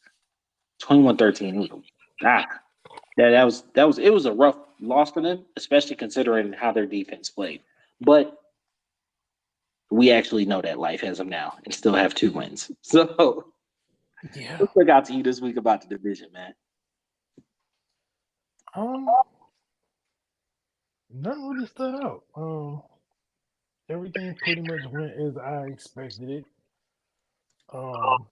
21-13. That was it was a rough loss for them, especially considering how their defense played. But we actually know that life as of now and still have 2 wins. So yeah. What stuck out to you this week about the division, man? Nothing really stood out. Everything pretty much went as I expected it. Well,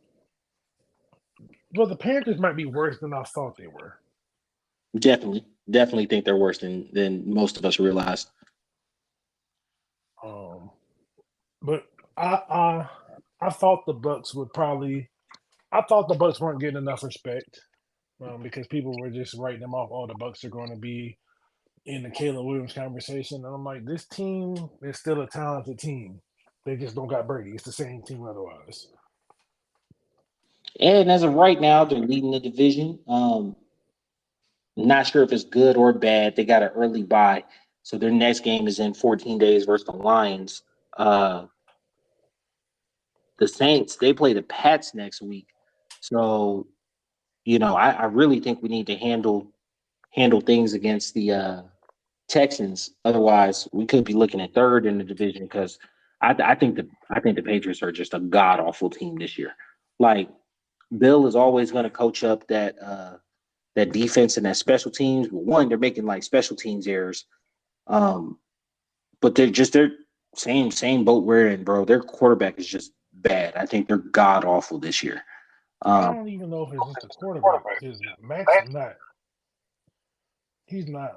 the Panthers might be worse than I thought they were. Definitely think they're worse than most of us realized. But I thought the Bucs would probably. I thought the Bucs weren't getting enough respect because people were just writing them off. Oh, the Bucs are going to be in the Caleb Williams conversation, and I'm like, this team is still a talented team. They just don't got Brady. It's the same team otherwise. And as of right now, they're leading the division. Not sure if it's good or bad. They got an early bye, so their next game is in 14 days versus the Lions. The Saints, they play the Pats next week. So, I really think we need to handle things against the Texans. Otherwise, we could be looking at third in the division because I think the Patriots are just a god awful team this year. Like, Bill is always going to coach up that defense and that special teams. One, they're making like special teams errors, but they're Same boat we're in, bro. Their quarterback is just bad. I think they're god awful this year. I don't even know if it's just the quarterback because Max is not. He's not.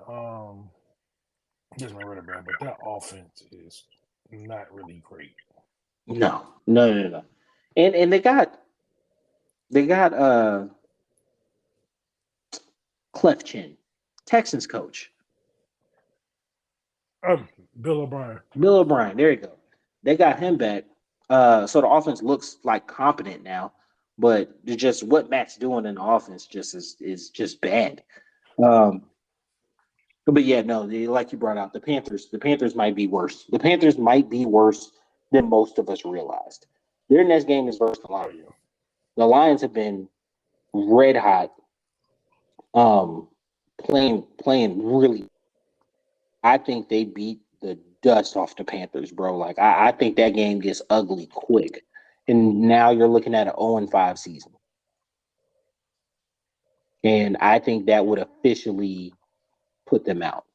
Just my running back, but that offense is not really great. No. And they got Clef Chin, Texans coach. Bill O'Brien. Bill O'Brien, there you go. They got him back. So the offense looks like competent now, but just what Matt's doing in the offense just is just bad. Um, but yeah, no, like you brought out the Panthers. The Panthers might be worse. The Panthers might be worse than most of us realized. Their next game is versus the Oh Lions. yeah. The Lions have been red hot, um, playing really. I think they beat the dust off the Panthers, bro. Like I think that game gets ugly quick. And now you're looking at an 0-5 season. And I think that would officially put them out.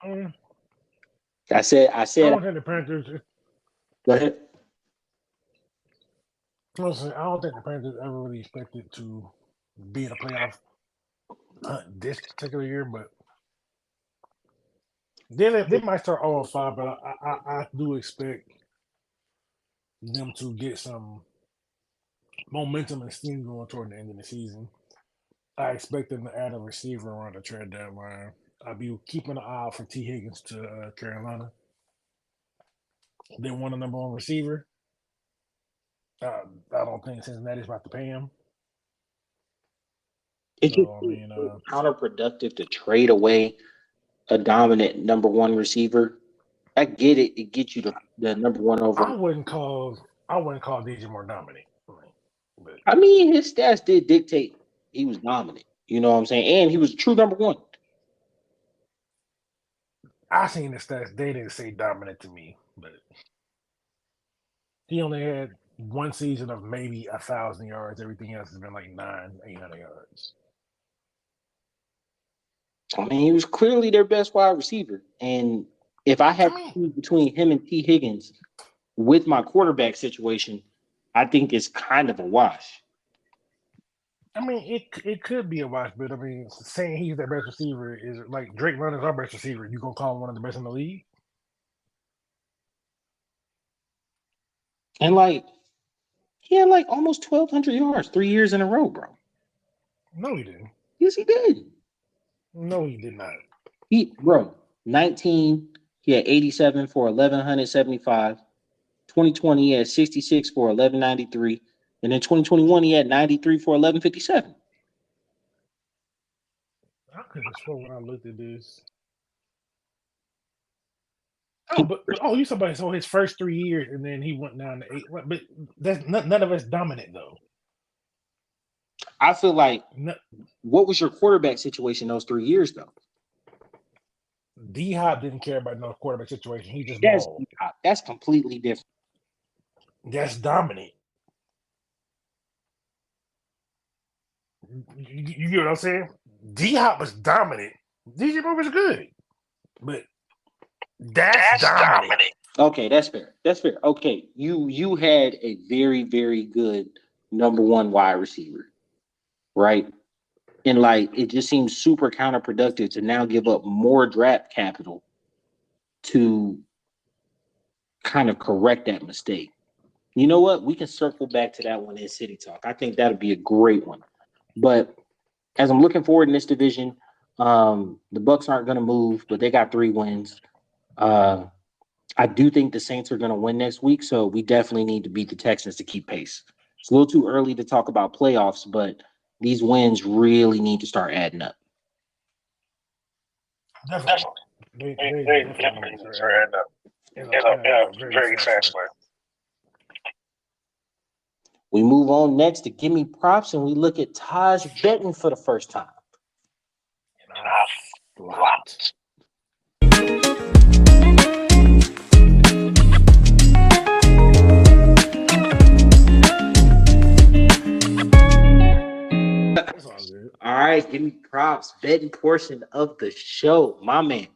Um, I said I don't think the Panthers. go ahead. Listen, I don't think the Panthers ever really expected to be in a playoff this particular year, but they might start 0-5, but I do expect them to get some momentum and steam going toward the end of the season. I expect them to add a receiver around the trade deadline. I'll be keeping an eye out for T. Higgins to Carolina. They want a number one receiver. I don't think Cincinnati's about to pay him. It So I just mean, counterproductive to trade away a dominant number one receiver. I get it. It gets you the number one I over. wouldn't call DJ more dominant. But I mean, his stats did dictate he was dominant. You know what I'm saying? And he was a true number one. I seen the stats. They didn't say dominant to me, but he only had one season of maybe 1,000 yards. Everything else has been like 800 yards. I mean, he was clearly their best wide receiver. And if I had to choose between him and T. Higgins with my quarterback situation, I think it's kind of a wash. I mean, it could be a wash, but I mean, saying he's their best receiver is like Drake London's our best receiver. You gonna call him one of the best in the league? And like, he had like almost 1,200 yards 3 years in a row, bro. No, he didn't. Yes, he did. No, he did not. 19, he had 87 for 1,175. 2020, he had 66 for 1,193. And then 2021, he had 93 for 1,157. I could have sworn when I looked at this. Oh, but you somebody saw his first 3 years, and then he went down to 8. But that's none of us dominant though. I feel like, what was your quarterback situation those 3 years though? D Hop didn't care about no quarterback situation. He just balled. That's completely different. That's dominant. You get what I'm saying? D Hop was dominant. DJ Moore was good, but that's dominant. Okay, that's fair. Okay, you had a very, very good number one wide receiver, right? And like, it just seems super counterproductive to now give up more draft capital to kind of correct that mistake. You know what? We can circle back to that one in City Talk. I think that'd be a great one. But as I'm looking forward in this division, the Bucks aren't going to move, but they got 3 wins. I do think the Saints are going to win next week, so we definitely need to beat the Texans to keep pace. It's a little too early to talk about playoffs, but these wins really need to start adding up. Definitely. They definitely need to start adding up. In a very fast way. We move on next to Give Me Props, and we look at Taj betting for the first time. And I flopped. All right, Give Me Props, betting portion of the show, my man.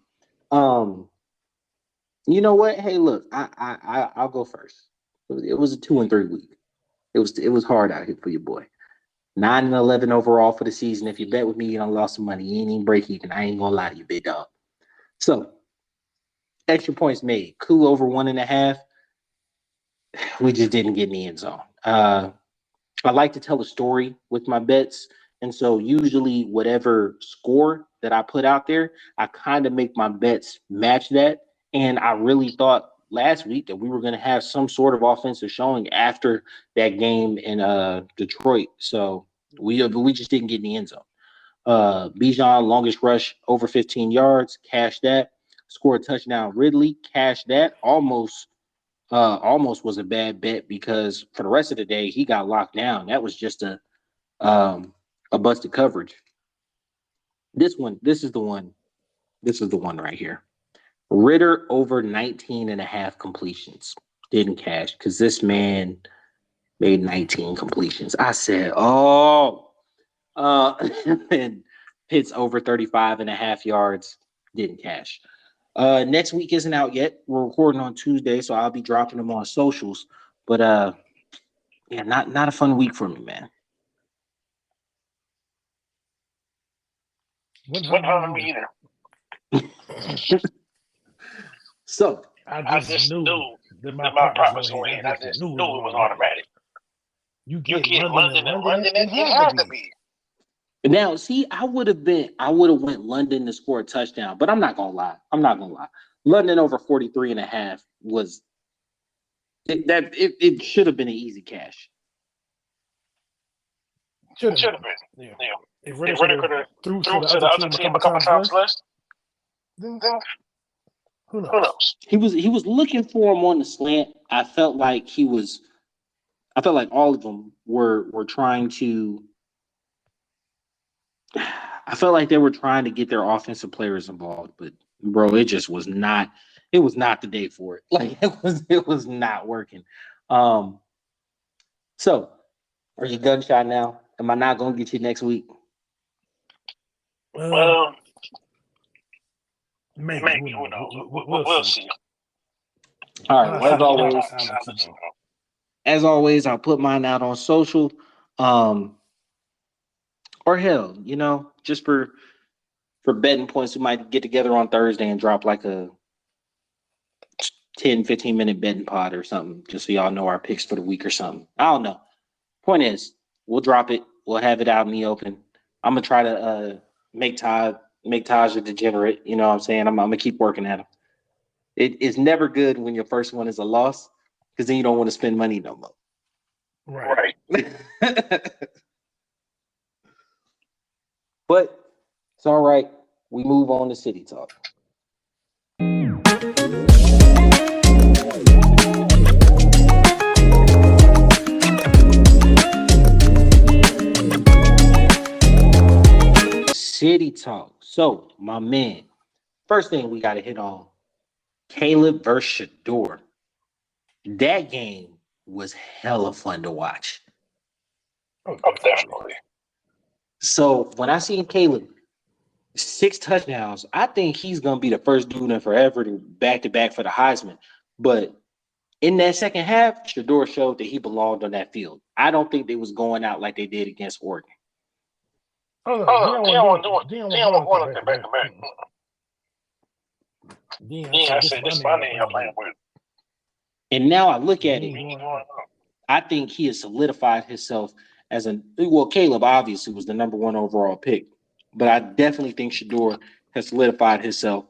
You know what? Hey, look, I'll go first. It was a 2-3 week. It was hard out here for your boy. 9-11 overall for the season. If you bet with me, you done lost some money. You ain't even break even. I ain't gonna lie to you, big dog. So extra points made. Coup over 1.5. We just didn't get in the end zone. I like to tell a story with my bets. And so usually whatever score that I put out there, I kind of make my bets match that. And I really thought last week that we were going to have some sort of offensive showing after that game in Detroit. So we just didn't get in the end zone. Bijan, longest rush over 15 yards, cash that. Scored a touchdown. Ridley, cash that. Almost was a bad bet because for the rest of the day he got locked down. That was just a busted coverage. This is the one right here. Ritter over 19.5 completions. Didn't cash because this man made 19 completions. I said, and Pitts over 35.5 yards. Didn't cash. Next week isn't out yet. We're recording on Tuesday, so I'll be dropping them on socials. But yeah, not a fun week for me, man. Wouldn't hurt me either. So I just knew that my prop was going to hit. I just knew it was automatic. You get London and London, it had to be. Now, see, I would have went London to score a touchdown, but I'm not gonna lie. London over 43.5 was it should have been an easy cash. Should have been. Yeah. If Ritter could have threw to the other team a couple times less, then who knows? He was looking for him on the slant. I felt like all of them were trying to. I felt like they were trying to get their offensive players involved, but bro, it just was not. It was not the day for it. Like it was not working. So are you gunshot now? Am I not gonna get you next week? Maybe. Who knows? We'll see. All right. Well, as always, I'll put mine out on social. Or hell, just for betting points, we might get together on Thursday and drop like a 10-15 minute betting pod or something, just so y'all know our picks for the week or something. I don't know. Point is, we'll drop it. We'll have it out in the open. I'm gonna try to make Taj a degenerate. You know what I'm saying? I'm gonna keep working at him. It's never good when your first one is a loss, because then you don't want to spend money no more. Right. But it's all right. We move on to City Talk. City Talk. So, my man, first thing we got to hit on, Caleb versus Shador. That game was hella fun to watch. Oh, definitely. So, when I seen Caleb, 6 touchdowns, I think he's going to be the first dude in forever to back-to-back for the Heisman. But in that second half, Shador showed that he belonged on that field. I don't think they was going out like they did against Oregon. Oh, no, they don't want to back-to-back. I said, this Sunday y'all playing with. And now I look at it, I think he has solidified himself as Caleb obviously was the number 1 overall pick, but I definitely think Shador has solidified himself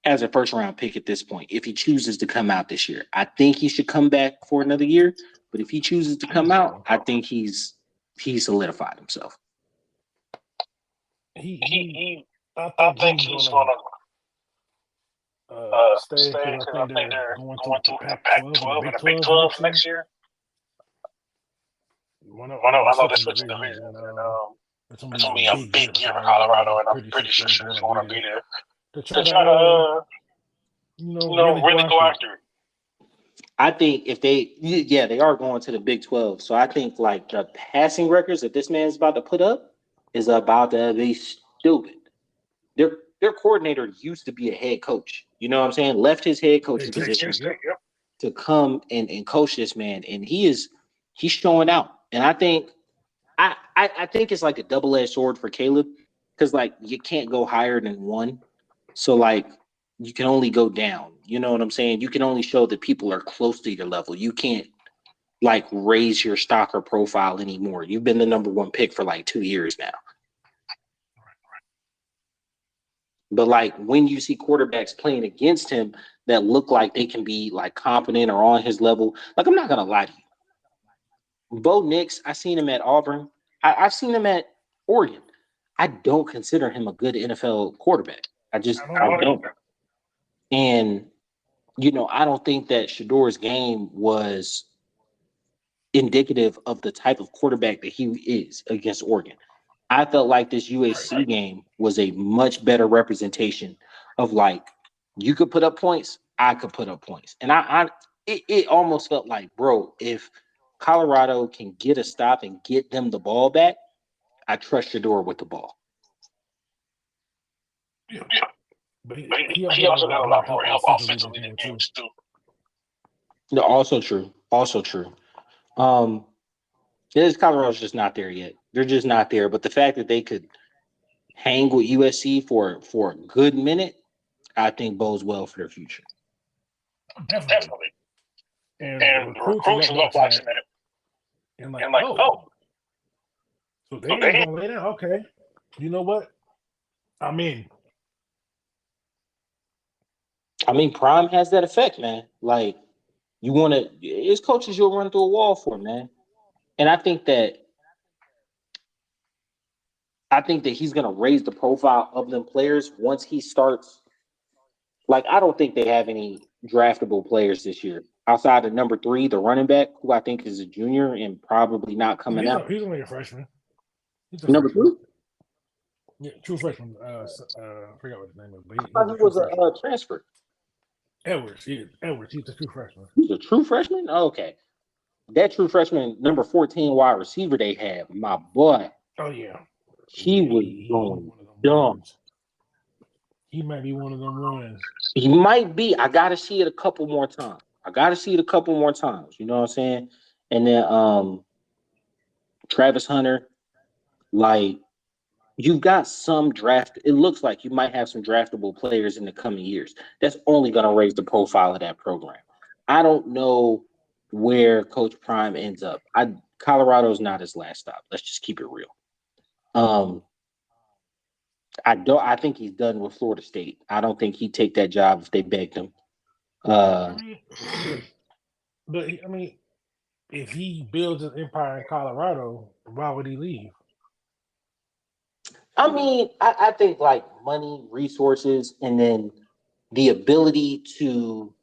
as a first-round pick at this point. If he chooses to come out this year, I think he should come back for another year. But if he chooses to come out, I think he's solidified himself. I think he's gonna stay. I think they're going to Pac-12 and the Big 12 next year. I know they switched divisions, and it's gonna be a big year for Colorado, and I'm pretty sure Shador's gonna be there to try to really go after it. I think if they are going to the Big 12. So I think like the passing records that this man's about to put up is about to be stupid. their coordinator used to be a head coach. You know what I'm saying? Left his head coaching Texas position State, yep. to come and coach this man, and he's showing out. And I think it's like a double-edged sword for Caleb, because like you can't go higher than one, so like you can only go down. You know what I'm saying? You can only show that people are close to your level. You can't like raise your stock or profile anymore. You've been the number one pick for like 2 years now. But like when you see quarterbacks playing against him that look like they can be like competent or on his level, like I'm not gonna lie to you. Bo Nix, I seen him at Auburn. I've seen him at Oregon. I don't consider him a good NFL quarterback. I don't. And I don't think that Shador's game was indicative of the type of quarterback that he is against Oregon. I felt like this USC game was a much better representation of like you could put up points, I could put up points, and it almost felt like, bro, if Colorado can get a stop and get them the ball back, I trust Shador with the ball. Yeah. But he also got a lot more help offensively than games too. No, also true. Also true. Colorado's just not there yet. They're just not there. But the fact that they could hang with USC for a good minute, I think bodes well for their future. Definitely. And the recruits love watching that. And like, oh. So they ain't gonna lay down. Okay. You know what? I mean, Prime has that effect, man. Like, his coaches you'll run through a wall for, man. And I think that he's gonna raise the profile of them players once he starts. Like, I don't think they have any draftable players this year outside of number 3, the running back, who I think is a junior and probably not coming out. He's only a freshman. He's number 3. Yeah, true freshman. I forgot what his name is, but he was a transfer. Edwards. Edwards. He's a true freshman. He's a true freshman? Oh, okay. That true freshman, number 14 wide receiver they had, my boy. Oh, yeah. He was going dumb. He might be one of them ones. He might be. I got to see it a couple more times. You know what I'm saying? And then Travis Hunter, like, you've got some draft. It looks like you might have some draftable players in the coming years. That's only going to raise the profile of that program. I don't know where Coach Prime ends up. Colorado's not his last stop. Let's just keep it real. I think he's done with Florida State. I don't think he'd take that job if they begged him. But if he builds an empire in Colorado, why would he leave? I think like money, resources, and then the ability to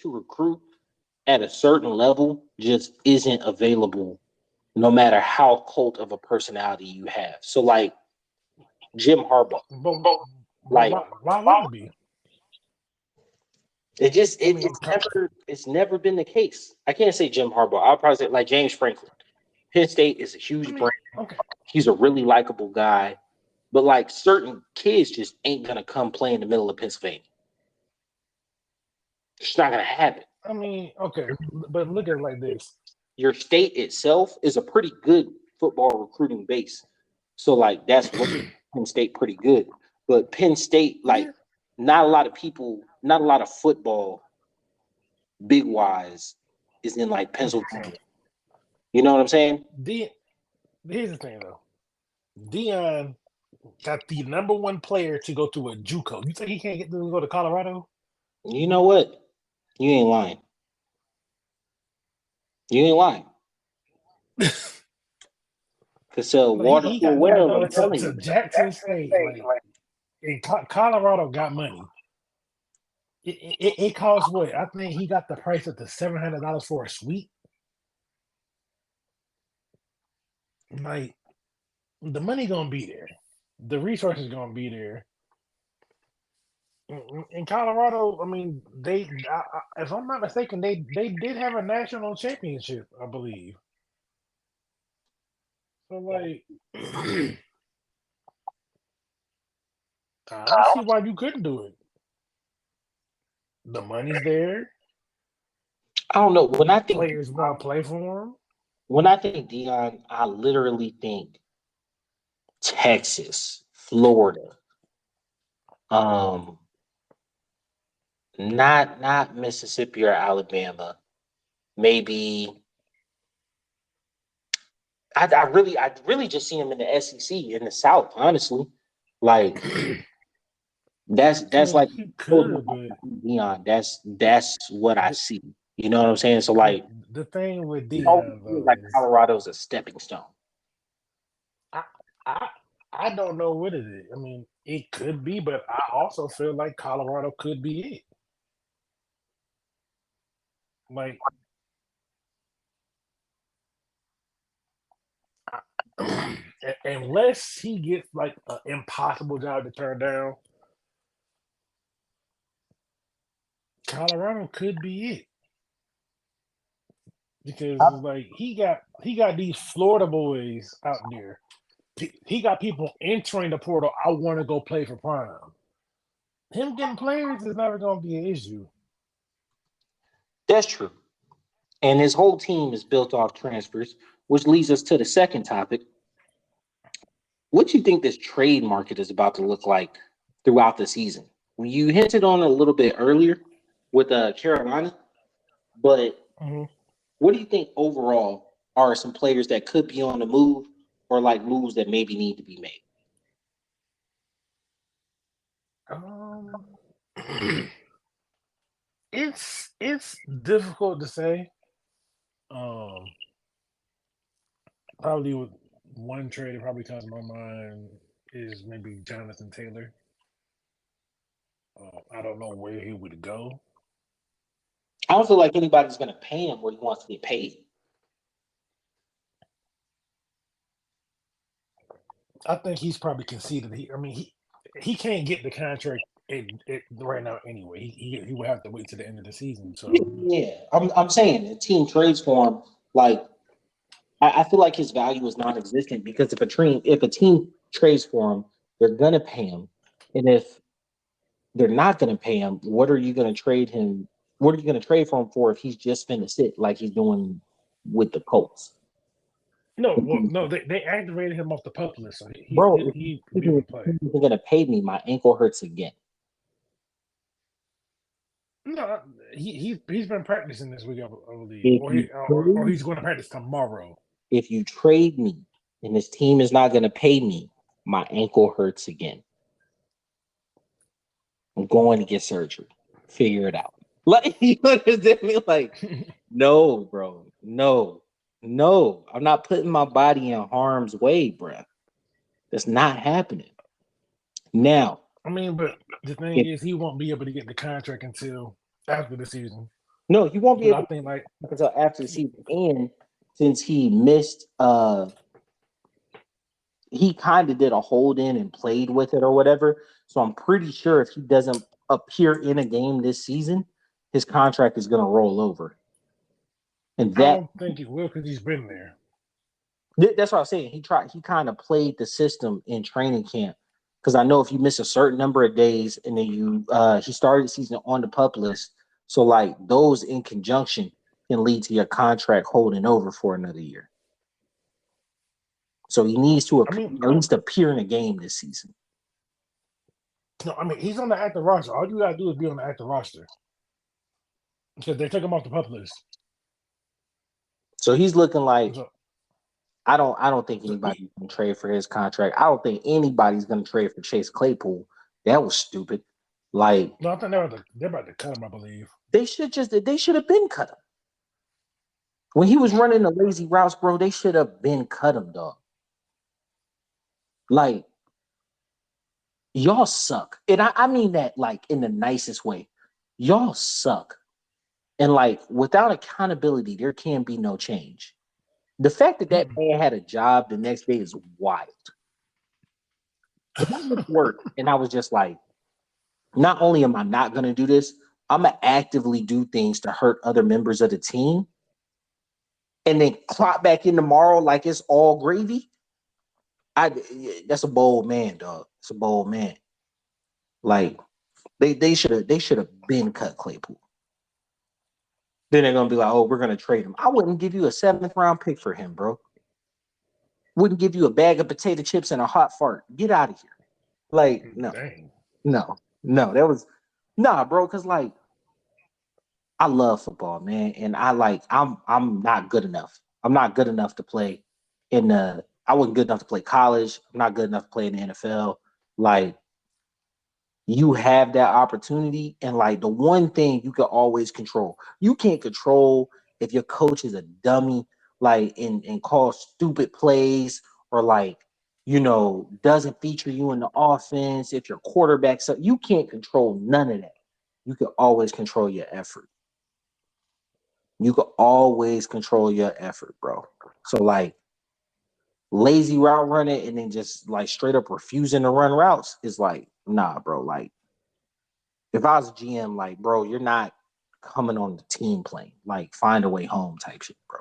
recruit at a certain level just isn't available, no matter how cult of a personality you have. So like Jim Harbaugh, why would it be? It's never been the case. I can't say Jim Harbaugh. I'll probably say like James Franklin. Penn State is a huge brand. Okay. He's a really likable guy, but like certain kids just ain't gonna come play in the middle of Pennsylvania. It's not gonna happen. Okay, but look at it like this: your state itself is a pretty good football recruiting base, so like that's what Penn State pretty good. But Penn State, like, not a lot of football, big wise, is in like Pennsylvania. You know what I'm saying? Here's the thing, though. Deion got the number 1 player to go to a JUCO. You think he can't get to go to Colorado? You know what? You ain't lying. Because water he got well, to Jackson State, and Colorado got money. It costs what? I think he got the price at the $700 for a suite. Like, the money gonna be there, the resources gonna be there. In Colorado, they, if I'm not mistaken, they did have a national championship, I believe. So like, I don't see why you couldn't do it. The money's there. I don't know. Players want to play for him. When I think Dion, I literally think Texas, Florida, um, not Mississippi or Alabama. Maybe I really just see him in the SEC in the South. Honestly, like I that's mean, like he could, but Dion. That's what I the, see. You know what I'm saying? So like, the thing with it always Dion feels though like is Colorado's a stepping stone. I I I don't know what it is. I mean, it could be, but I also feel like Colorado could be it. Like unless he gets like an impossible job to turn down, Colorado could be it because like he got these Florida boys out there. He got people entering the portal. I want to go play for Prime. Him getting players is never going to be an issue. That's true. And his whole team is built off transfers, which leads us to the second topic. What do you think this trade market is about to look like throughout the season? Well, you hinted on it a little bit earlier with Carolina, but Mm-hmm. what do you think overall are some players that could be on the move or like moves that maybe need to be made? Um, it's difficult to say. Um, probably with one trade that probably comes to my mind is maybe Jonathan Taylor. I don't know where he would go. I don't feel like anybody's going to pay him what he wants to get paid. I think he's probably conceded. He can't get the contract right now anyway. He would have to wait to the end of the season. So Yeah, I'm saying the team trades for him. Like I feel like his value is non-existent because if a team trades for him, they're gonna pay him, and if they're not gonna pay him, what are you gonna trade him? What are you gonna trade for him for if he's just finna sit like he's doing with the Colts? no, they activated him off the pup list, so Bro, if he be able he's to play. gonna pay me, my ankle hurts again. No, he's been practicing this week, I believe, If or you trade, he's going to practice tomorrow. if you trade me and this team is not gonna pay me, my ankle hurts again. I'm going to get surgery. Figure it out. Like you understand me? Like, no, bro. No. No. I'm not putting my body in harm's way, bro. That's not happening. Now, I mean, but the thing if is, he won't be able to get the contract until after the season. no, he won't be But I able think like to until after the season. And since he missed he kind of did a hold in and played with it or whatever. So I'm pretty sure if he doesn't appear in a game this season, his contract is gonna roll over. And I don't think he will because he's been there. that's what I was saying. He kind of played the system in training camp. Because I know if you miss a certain number of days and then he started the season on the pup list. So like those in conjunction can lead to your contract holding over for another year. So he needs to I mean, at least appear in a game this season. no, I mean he's on the active roster. All you gotta do is be on the active roster because they took him off the pup list. So he's looking like So, I don't think so he, anybody's gonna trade for his contract. I don't think anybody's gonna trade for Chase Claypool. That was stupid. Like no, I think they're about to cut him. I believe. they should have been cut him. When he was running the lazy routes, bro, they should have been cut him, dog. Like, y'all suck. And I mean that like in the nicest way. Y'all suck. And like without accountability, there can be no change. The fact that that man had a job the next day is wild. If I was at work and I was just like, not only am I not going to do this, I'm going to actively do things to hurt other members of the team and then clock back in tomorrow like it's all gravy. That's a bold man, dog. It's a bold man. Like they should have been cut Claypool. Then they're gonna be like, oh, we're gonna trade him. I wouldn't give you a 7th-round pick for him, bro. Wouldn't give you a bag of potato chips and a hot fart. Get out of here. Like, no, Dang. no, no. That was nah, bro. Cause like I love football, man, and I'm not good enough. I'm not good enough to play in the. I wasn't good enough to play college. I'm not good enough to play in the NFL. Like you have that opportunity, and like the one thing you can always control, you can't control if your coach is a dummy, like and call stupid plays or like doesn't feature you in the offense. If your quarterback's up, you can't control none of that. You can always control your effort. You can always control your effort, bro. So like lazy route running and then just like straight up refusing to run routes is like, nah, bro. Like if I was a GM, like, bro, you're not coming on the team plane. Like find a way home type shit, bro.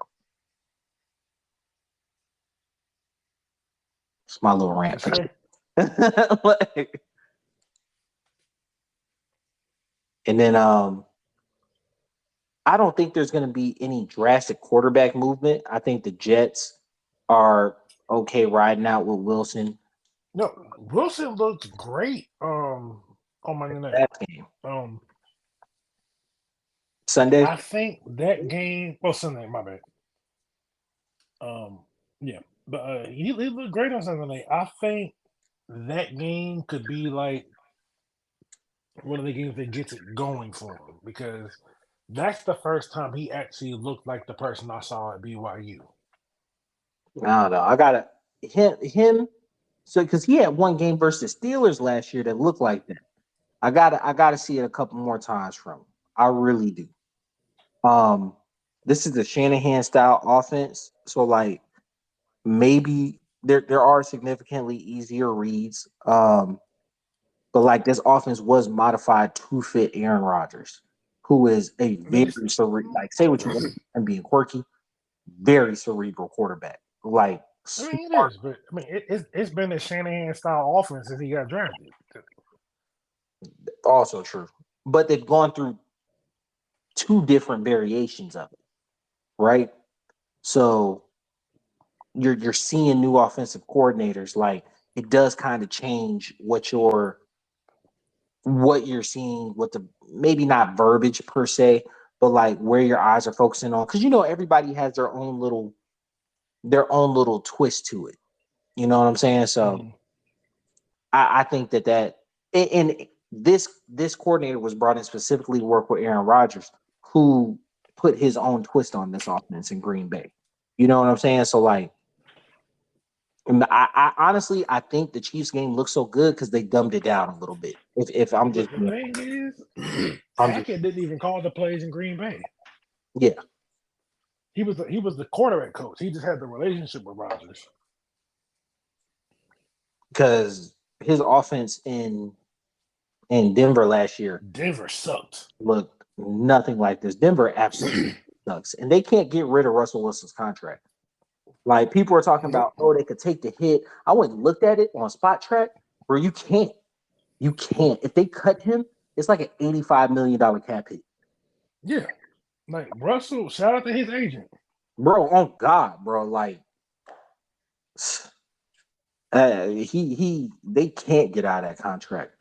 It's my little rant. Yes, sir. Like, and then I don't think there's gonna be any drastic quarterback movement. I think the Jets are okay riding out with Wilson. No, Wilson looked great. On Monday night. That game. Sunday. I think that game. Well, Sunday. My bad. Um, yeah, but he looked great on Sunday night. I think that game could be like one of the games that gets it going for him because that's the first time he actually looked like the person I saw at BYU. I don't know. I gotta him. So because he had one game versus the Steelers last year that looked like that. I gotta see it a couple more times from him. I really do. Um, this is the Shanahan style offense, so like maybe there are significantly easier reads. But like this offense was modified to fit Aaron Rodgers, who is a I mean, very like say what you want and being quirky, very cerebral quarterback. Like it is, but I mean, it's been a Shanahan style offense since he got drafted. also true. But they've gone through two different variations of it, right? So you're seeing new offensive coordinators. Like it does kind of change what you're seeing, what the maybe not verbiage per se, but like where your eyes are focusing on. Because everybody has their own little twist to it. You know what I'm saying? So I think that and this coordinator was brought in specifically to work with Aaron Rodgers, who put his own twist on this offense in Green Bay. You know what I'm saying? So like, I honestly I think the Chiefs game looks so good because they dumbed it down a little bit. If I'm just But the thing is, I'm just Hackett didn't even call the plays in Green Bay. yeah, He was the quarterback coach. He just had the relationship with Rodgers. because his offense in Denver last year Denver sucked. looked nothing like this. Denver absolutely sucks, and they can't get rid of Russell Wilson's contract. Like people are talking about, oh, they could take the hit. I went and looked at it on Spot Track, where you can't. You can't. If they cut him, it's like an $85 million cap hit. Yeah, like Russell. Shout out to his agent, Bro, oh God, bro. Like they can't get out of that contract.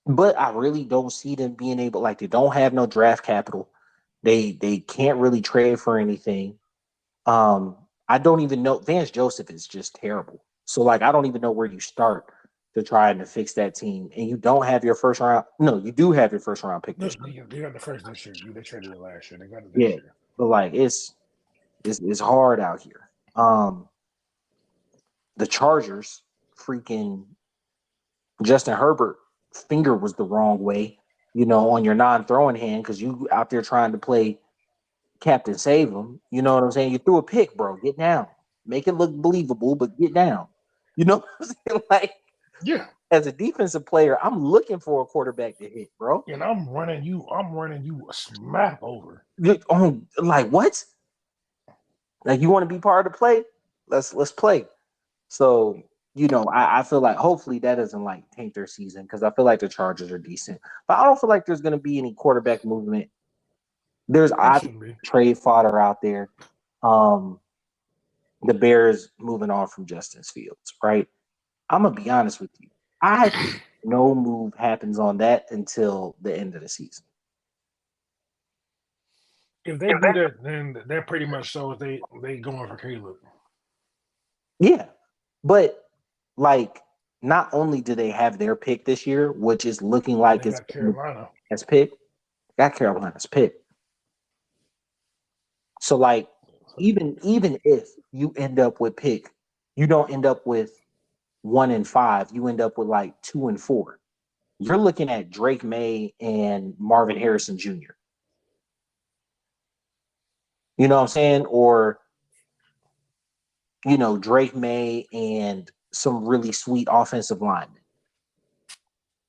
But I really don't see them being able, like they don't have no draft capital. They can't really trade for anything. I don't even know. Vance Joseph is just terrible. So like I don't even know where you start to try to fix that team. And you don't have your first round. No, you do have your first round pick no, this year. they got the first this year. They traded it last year. They got it this Yeah. year. But like it's hard out here. The Chargers, freaking Justin Herbert finger was the wrong way, on your non-throwing hand because you out there trying to play Captain Save him. You know what I'm saying? You threw a pick, bro. Get down. Make it look believable, but get down. You know what I'm saying? Like, Yeah, as a defensive player, I'm looking for a quarterback to hit, bro. and I'm running you a smack over. Like what? Like you want to be part of the play? Let's play. So I feel like hopefully that doesn't like taint their season because I feel like the Chargers are decent, but I don't feel like there's going to be any quarterback movement. There's It obviously shouldn't be. trade fodder out there. Um, the Bears moving on from Justin Fields, right? I'm gonna be honest with you. I think no move happens on that until the end of the season. If they do that, then that pretty much shows they going for Caleb. Yeah, but like, not only do they have their pick this year, which is looking like They it's got Carolina. as pick, got Carolina's pick. So like, even if you end up with pick, you don't end up with 1-5. You end up with like 2-4. You're looking at Drake May and Marvin Harrison Jr. You know what I'm saying? Or Drake May and some really sweet offensive linemen.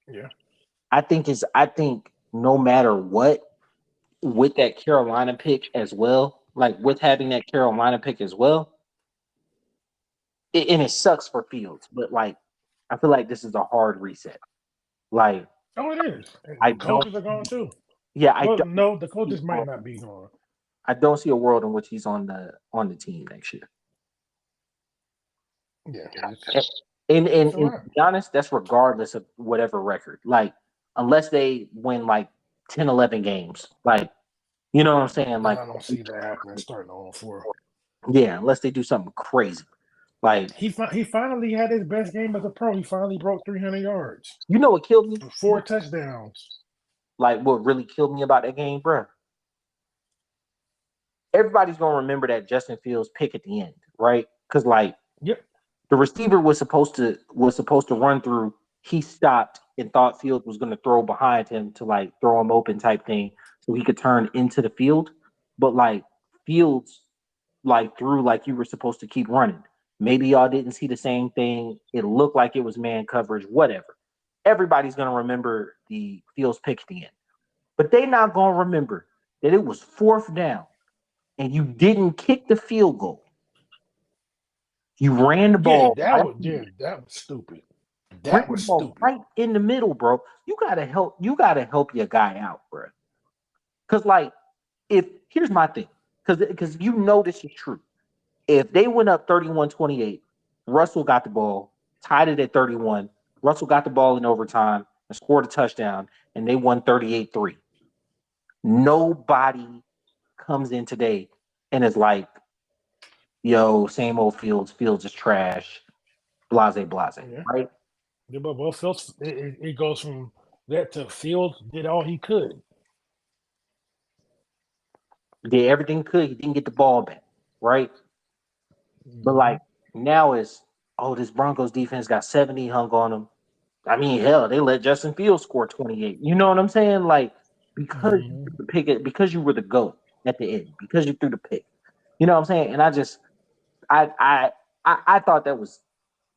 Yeah. I think no matter what, with that Carolina pick as well, like with having that Carolina pick as well, and it sucks for Fields, but like I feel like this is a hard reset. Like Oh, it is. I The don't, coaches are gone too. yeah, I Well, don't, no, the coaches might not be gone. I don't see a world in which he's on the team next year. Yeah, And it's a to wrap. be honest, that's regardless of whatever record. Like, unless they win like 10, 11 games. Like, you know what I'm saying? And Like, I don't see that happening starting on 4. yeah, unless they do something crazy. Like, He finally had his best game as a pro. He finally broke 300 yards, what killed me? 4 touchdowns. Like, what really killed me about that game, bro? Everybody's gonna remember that Justin Fields pick at the end, right? Because like Yep. the receiver was supposed to run through. He stopped and thought Fields was going to throw behind him to like throw him open type thing, so he could turn into the field. But like Fields, like threw like you were supposed to keep running. Maybe y'all didn't see the same thing. It looked like it was man coverage. Whatever. Everybody's going to remember the Fields pick at the end, but they not going to remember that it was fourth down and you didn't kick the field goal. You ran the Yeah, ball right that was stupid. Ran That the was ball stupid. right in the middle, bro. You gotta help. You gotta help your guy out, bro. Cause like, if here's my thing, because this is true. If they went up 31-28, Russell got the ball, tied it at 31. Russell got the ball in overtime and scored a touchdown, and they won 38-3. Nobody comes in today and is like, "Yo, same old Fields. Fields is trash. Blase, blase." Yeah. Right? Yeah, but both Fields, it goes from that to Fields did all he could. Did everything could. He didn't get the ball back. Right? But Mm-hmm. like now is this Broncos defense got 70 hung on them. I mean, hell, they let Justin Fields score 28. You know what I'm saying? Like because you Mm-hmm. threw the pick because you were the GOAT at the end, because you threw the pick. You know what I'm saying? And I thought that was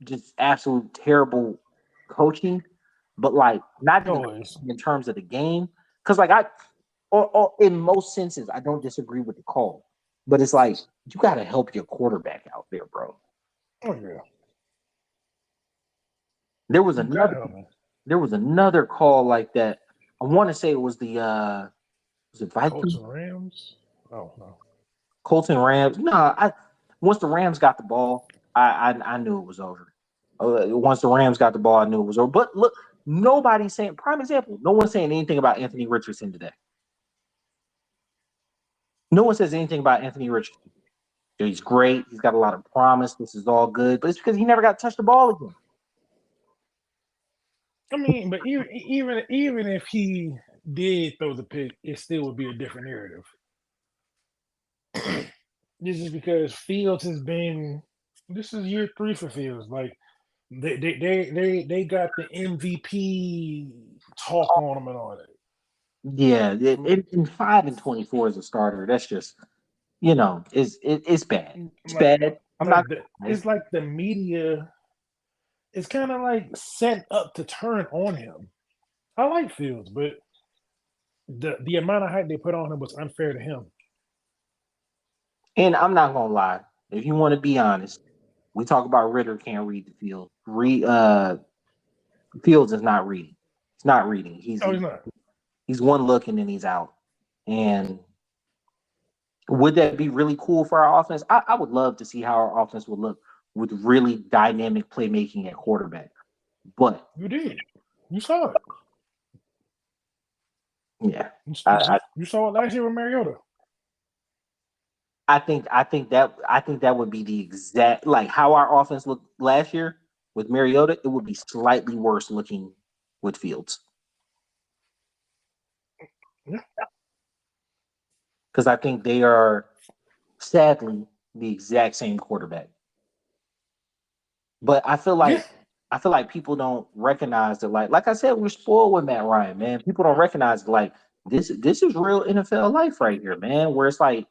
just absolute terrible coaching, but like not even Always. in terms of the game. Because like or in most senses, I don't disagree with the call, but it's like you got to help your quarterback out there, bro. Oh yeah. There was You gotta another help him. there was another call like that. I want to say it was the was it Colts Vikings? and Rams. Oh no. Colton Rams. No, I once the Rams got the ball, I knew it was over. Once the Rams got the ball, I knew it was over. But look, nobody's saying prime example. No one's saying anything about Anthony Richardson today. No one says anything about Anthony Richardson. He's great. He's got a lot of promise. This is all good, but it's because he never got to touch the ball again. I mean, but even if he did throw the pick, it still would be a different narrative. This is because Fields has been. This is year 3 for Fields. Like they got the MVP talk on him and all that. Yeah, in 5-24 as a starter, that's just it's bad. It's Like bad. I'm not. it's like the media is kind of like set up to turn on him. I like Fields, but the amount of hype they put on him was unfair to him. And I'm not gonna lie. If you want to be honest, We talk about Ritter can't read the field. Fields is not reading. He's not reading. he's not. He's one look and then he's out. And would that be really cool for our offense? I would love to see how our offense would look with really dynamic playmaking at quarterback. But you did. You saw it. Yeah. You saw it last year with Mariota. I think that would be the exact like how our offense looked last year with Mariota. It would be slightly worse looking with Fields. Yeah. Because I think they are sadly the exact same quarterback. But I feel like people don't recognize that like I said, we're spoiled with Matt Ryan, man. People don't recognize like this is real NFL life right here, man, where it's like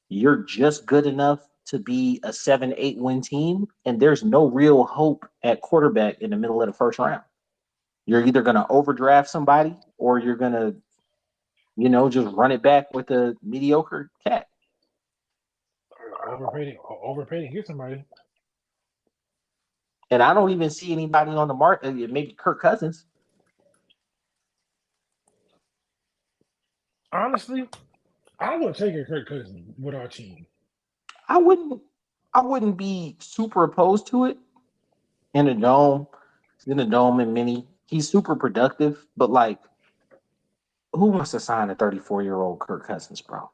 you're just good enough to be a 7-8 win team, and there's no real hope at quarterback in the middle of the first round. You're either going to overdraft somebody or you're going to, just run it back with a mediocre cat. Overpaying, get somebody. And I don't even see anybody on the market. Maybe Kirk Cousins. Honestly, I would take a Kirk Cousins with our team. I wouldn't be super opposed to it in a dome and mini. He's super productive, but like, who wants to sign a 34-year-old Kirk Cousins, bro?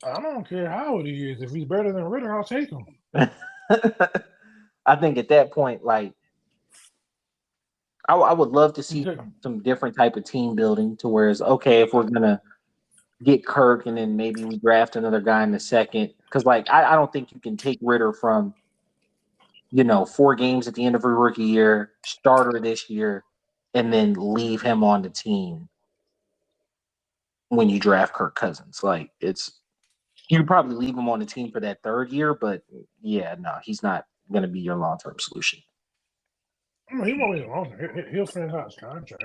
I don't care how old he is. If he's better than Ritter, I'll take him. I think at that point, like, I would love to see some different type of team building to where it's okay if we're gonna get Kirk and then maybe we draft another guy in the second. Because like I don't think you can take Ritter from 4 games at the end of a rookie year, starter this year, and then leave him on the team when you draft Kirk Cousins. Like you probably leave him on the team for that 3rd year, but yeah, no, he's not gonna be your long-term solution. He won't be long term. He'll finish out his contract.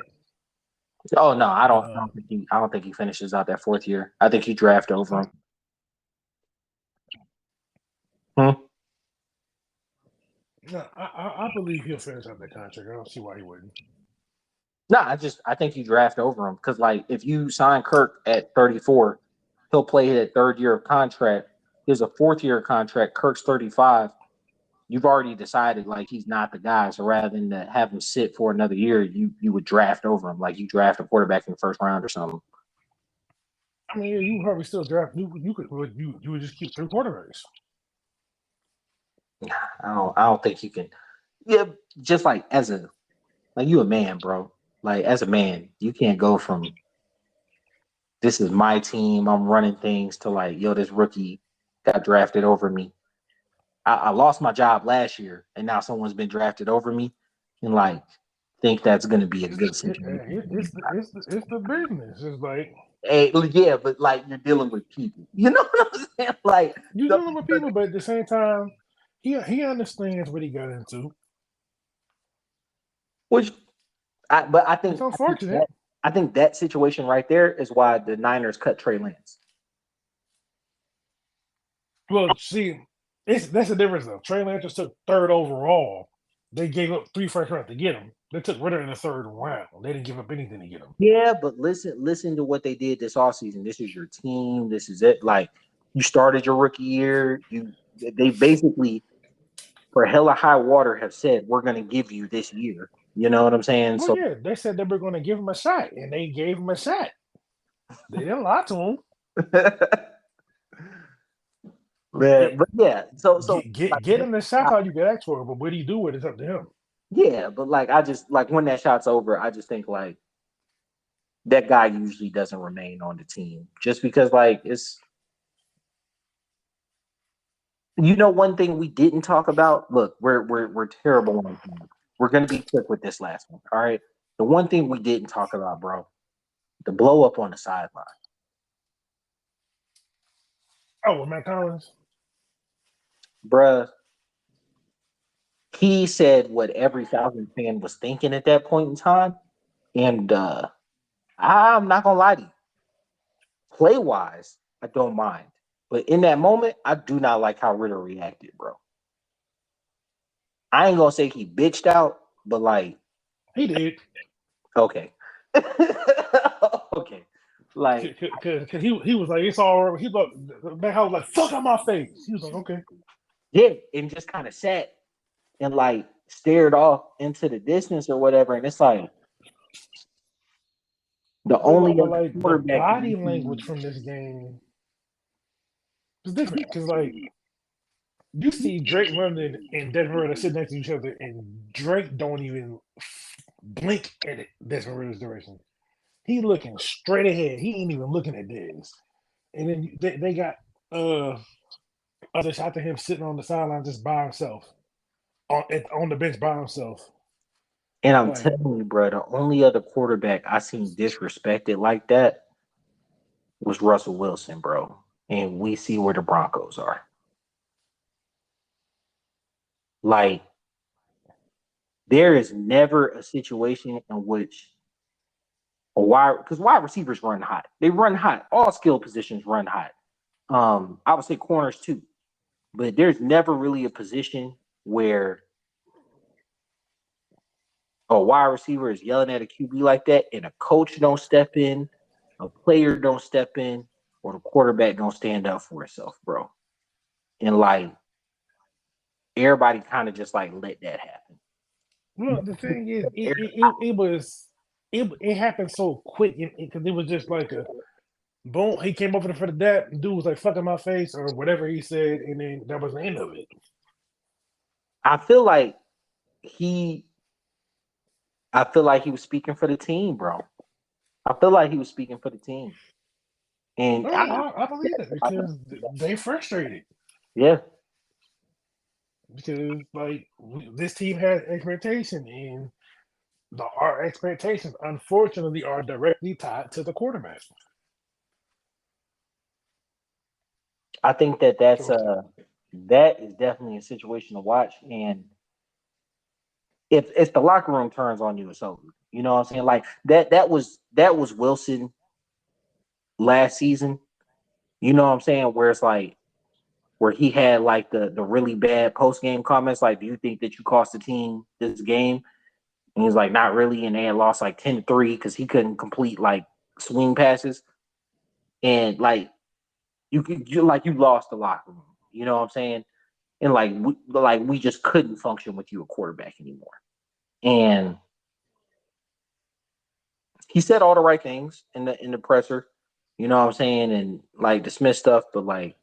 Oh no, I don't think he finishes out that 4th year. I think he draft over him. No, I believe he'll finish out that contract. I don't see why he wouldn't. No, I think you draft over him because like if you sign Kirk at 34, he'll play that 3rd year of contract. There's a 4th year contract. Kirk's 35. You've already decided like he's not the guy. So rather than to have him sit for another year, you would draft over him. Like you draft a quarterback in the 1st round or something. I mean, you probably still draft. You would just keep 3 quarterbacks. I don't think you can. Yeah, just like you a man, bro. Like as a man, you can't go from this is my team, I'm running things to like, yo, this rookie got drafted over me. I lost my job last year, and now someone's been drafted over me, and like think that's going to be a good situation. It's the business. It's like, hey, yeah, but like you're dealing with people. You know what I'm saying? Like you're dealing with people, but at the same time, he understands what he got into. But I think it's unfortunate. I think that situation right there is why the Niners cut Trey Lance. Well, see, that's the difference though. Trey Lance just took 3rd overall. They gave up 3 first rounds to get him. They took Ritter in the 3rd round. They didn't give up anything to get him. Yeah, but listen to what they did this offseason. This is your team. This is it. Like you started your rookie year. They basically, for hella high water, have said we're going to give you this year. You know what I'm saying? Well, yeah, they said they were going to give him a shot, and they gave him a shot. They didn't lie to him. but yeah, so get him the shot how you get asked for, but what do you do with it? It's up to him. Yeah, but like I just like when that shot's over, I just think like that guy usually doesn't remain on the team just because like it's one thing we didn't talk about. Look, we're terrible on the team. We're gonna be quick with this last one. All right. The one thing we didn't talk about, bro, the blow up on the sideline. Oh, with Matt Collins? Bruh. He said what every Falcons fan was thinking at that point in time. And I'm not gonna lie to you. Play wise, I don't mind. But in that moment, I do not like how Ritter reacted, bro. I ain't gonna say he bitched out, but like He did. okay. Okay. Like Cause he was like, it's all right. He looked, that house was like, fuck out my face. He was like, okay. yeah, and just kind of sat and like stared off into the distance or whatever. And it's like the only But other like the quarterback body language from this game is different. Cause like you see Drake London and Desmond Ritter sit next to each other, and Drake don't even blink at it, Desmond Ritter's direction. He looking straight ahead. He ain't even looking at this. And then they got other shots of him sitting on the sideline just by himself on the bench by himself. And I'm Like, telling you, bro, the only other quarterback I seen disrespected like that was Russell Wilson, bro. And we see where the Broncos are. Like, there is never a situation in which because wide receivers run hot. They run hot. All skill positions run hot. I would say corners too. But there's never really a position where a wide receiver is yelling at a QB like that, and a coach don't step in, a player don't step in, or the quarterback don't stand up for itself, bro. And like everybody kind of just like let that happen. well, the thing is, it happened so quick because it was just like a boom. He came over for the dap. The dude was like, "Fuck in my face" or whatever he said, and then that was the end of it. I feel like he was speaking for the team, bro. I feel like he was speaking for the team. And I believe it because they frustrated. Yeah. Because like this team has expectation, and our expectations, unfortunately, are directly tied to the quarterback. I think that is definitely a situation to watch. And if the locker room turns on you, it's over. You know what I'm saying? Like that was Wilson last season. You know what I'm saying? Where it's like where he had like the really bad post game comments, like, do you think that you cost the team this game? And he's like, not really. And they had lost like 10-3 because he couldn't complete like swing passes. And like you lost the locker room. You know what I'm saying? And like we just couldn't function with you a quarterback anymore. And he said all the right things in the presser, you know what I'm saying, and like dismiss stuff, but like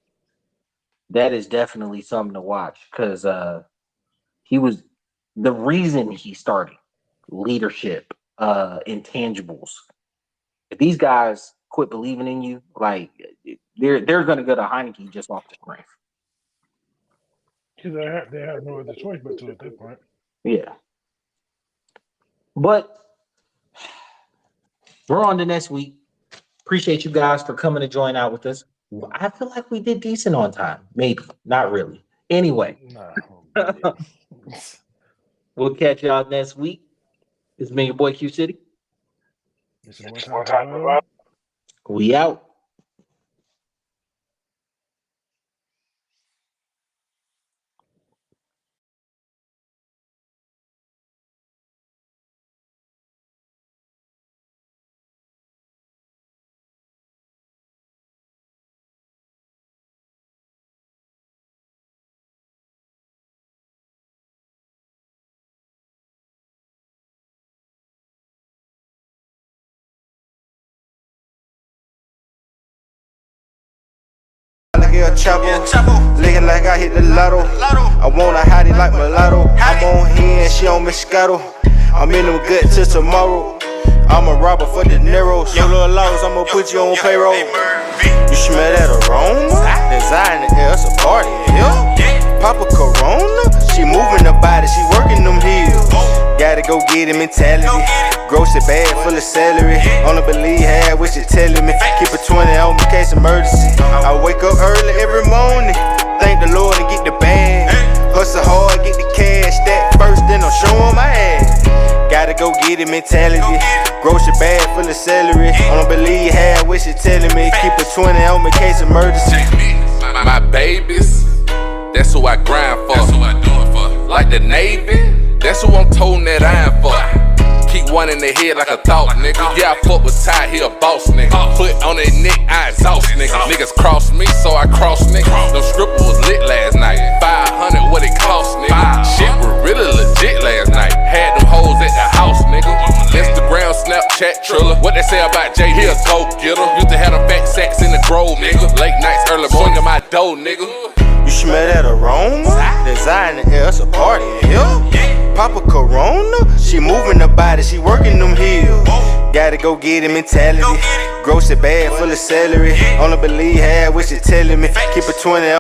that is definitely something to watch because he was the reason he started leadership, intangibles. If these guys quit believing in you, like they're gonna go to Heineke just off the strength. Because they have no other choice but to at that point. Yeah. But we're on to next week. Appreciate you guys for coming to join out with us. I feel like we did decent on time. Maybe. Not really. Anyway. Nah. We'll catch y'all next week. This has been your boy Q City. It's one time. We out. Looking like I hit the lotto. I want a hottie like mulatto. I'm on here and she on Moscato. I'm in them good till tomorrow. I'm a robber for the Neros. Your little laws, I'ma put you on payroll. You smell that aroma? Design the air, it's a party here. Papa Corona, she moving the body, she working them heels. Gotta go get it mentality. Grocery bag full of celery. Only believe half what you telling me. Keep a 20 on me, case emergency. I wake up early every morning. Thank the Lord and get the bag. Hustle hard, get the cash. Stack first, then I'm showing my ass. Gotta go get it mentality. Grocery bag full of celery. Only believe half what you telling me. Keep a 20 on me, case emergency. My babies, that's who I grind for. That's who I do it for. Like the Navy, that's who I'm toting that iron for. Keep one in the head like a thought, nigga. Yeah, I fuck with Ty, he a boss, nigga. Foot on their neck, I exhaust, nigga. Niggas cross me, so I cross, nigga. No stripper was lit last night. 500, what it cost, nigga. Shit was really legit last night. Had them hoes at the house, nigga. Instagram, Snapchat, Triller. What they say about Jay, he a go-getter. Used to have them fat sacks in the grove, nigga. Late nights, early morning in my dough, nigga. You smell that aroma? Desire in the air, it's a party in here. Papa Corona, she moving the body, she working them heels. Gotta go get it mentality. Grocery bag full of celery. Only believe half what she telling me. Keep a 20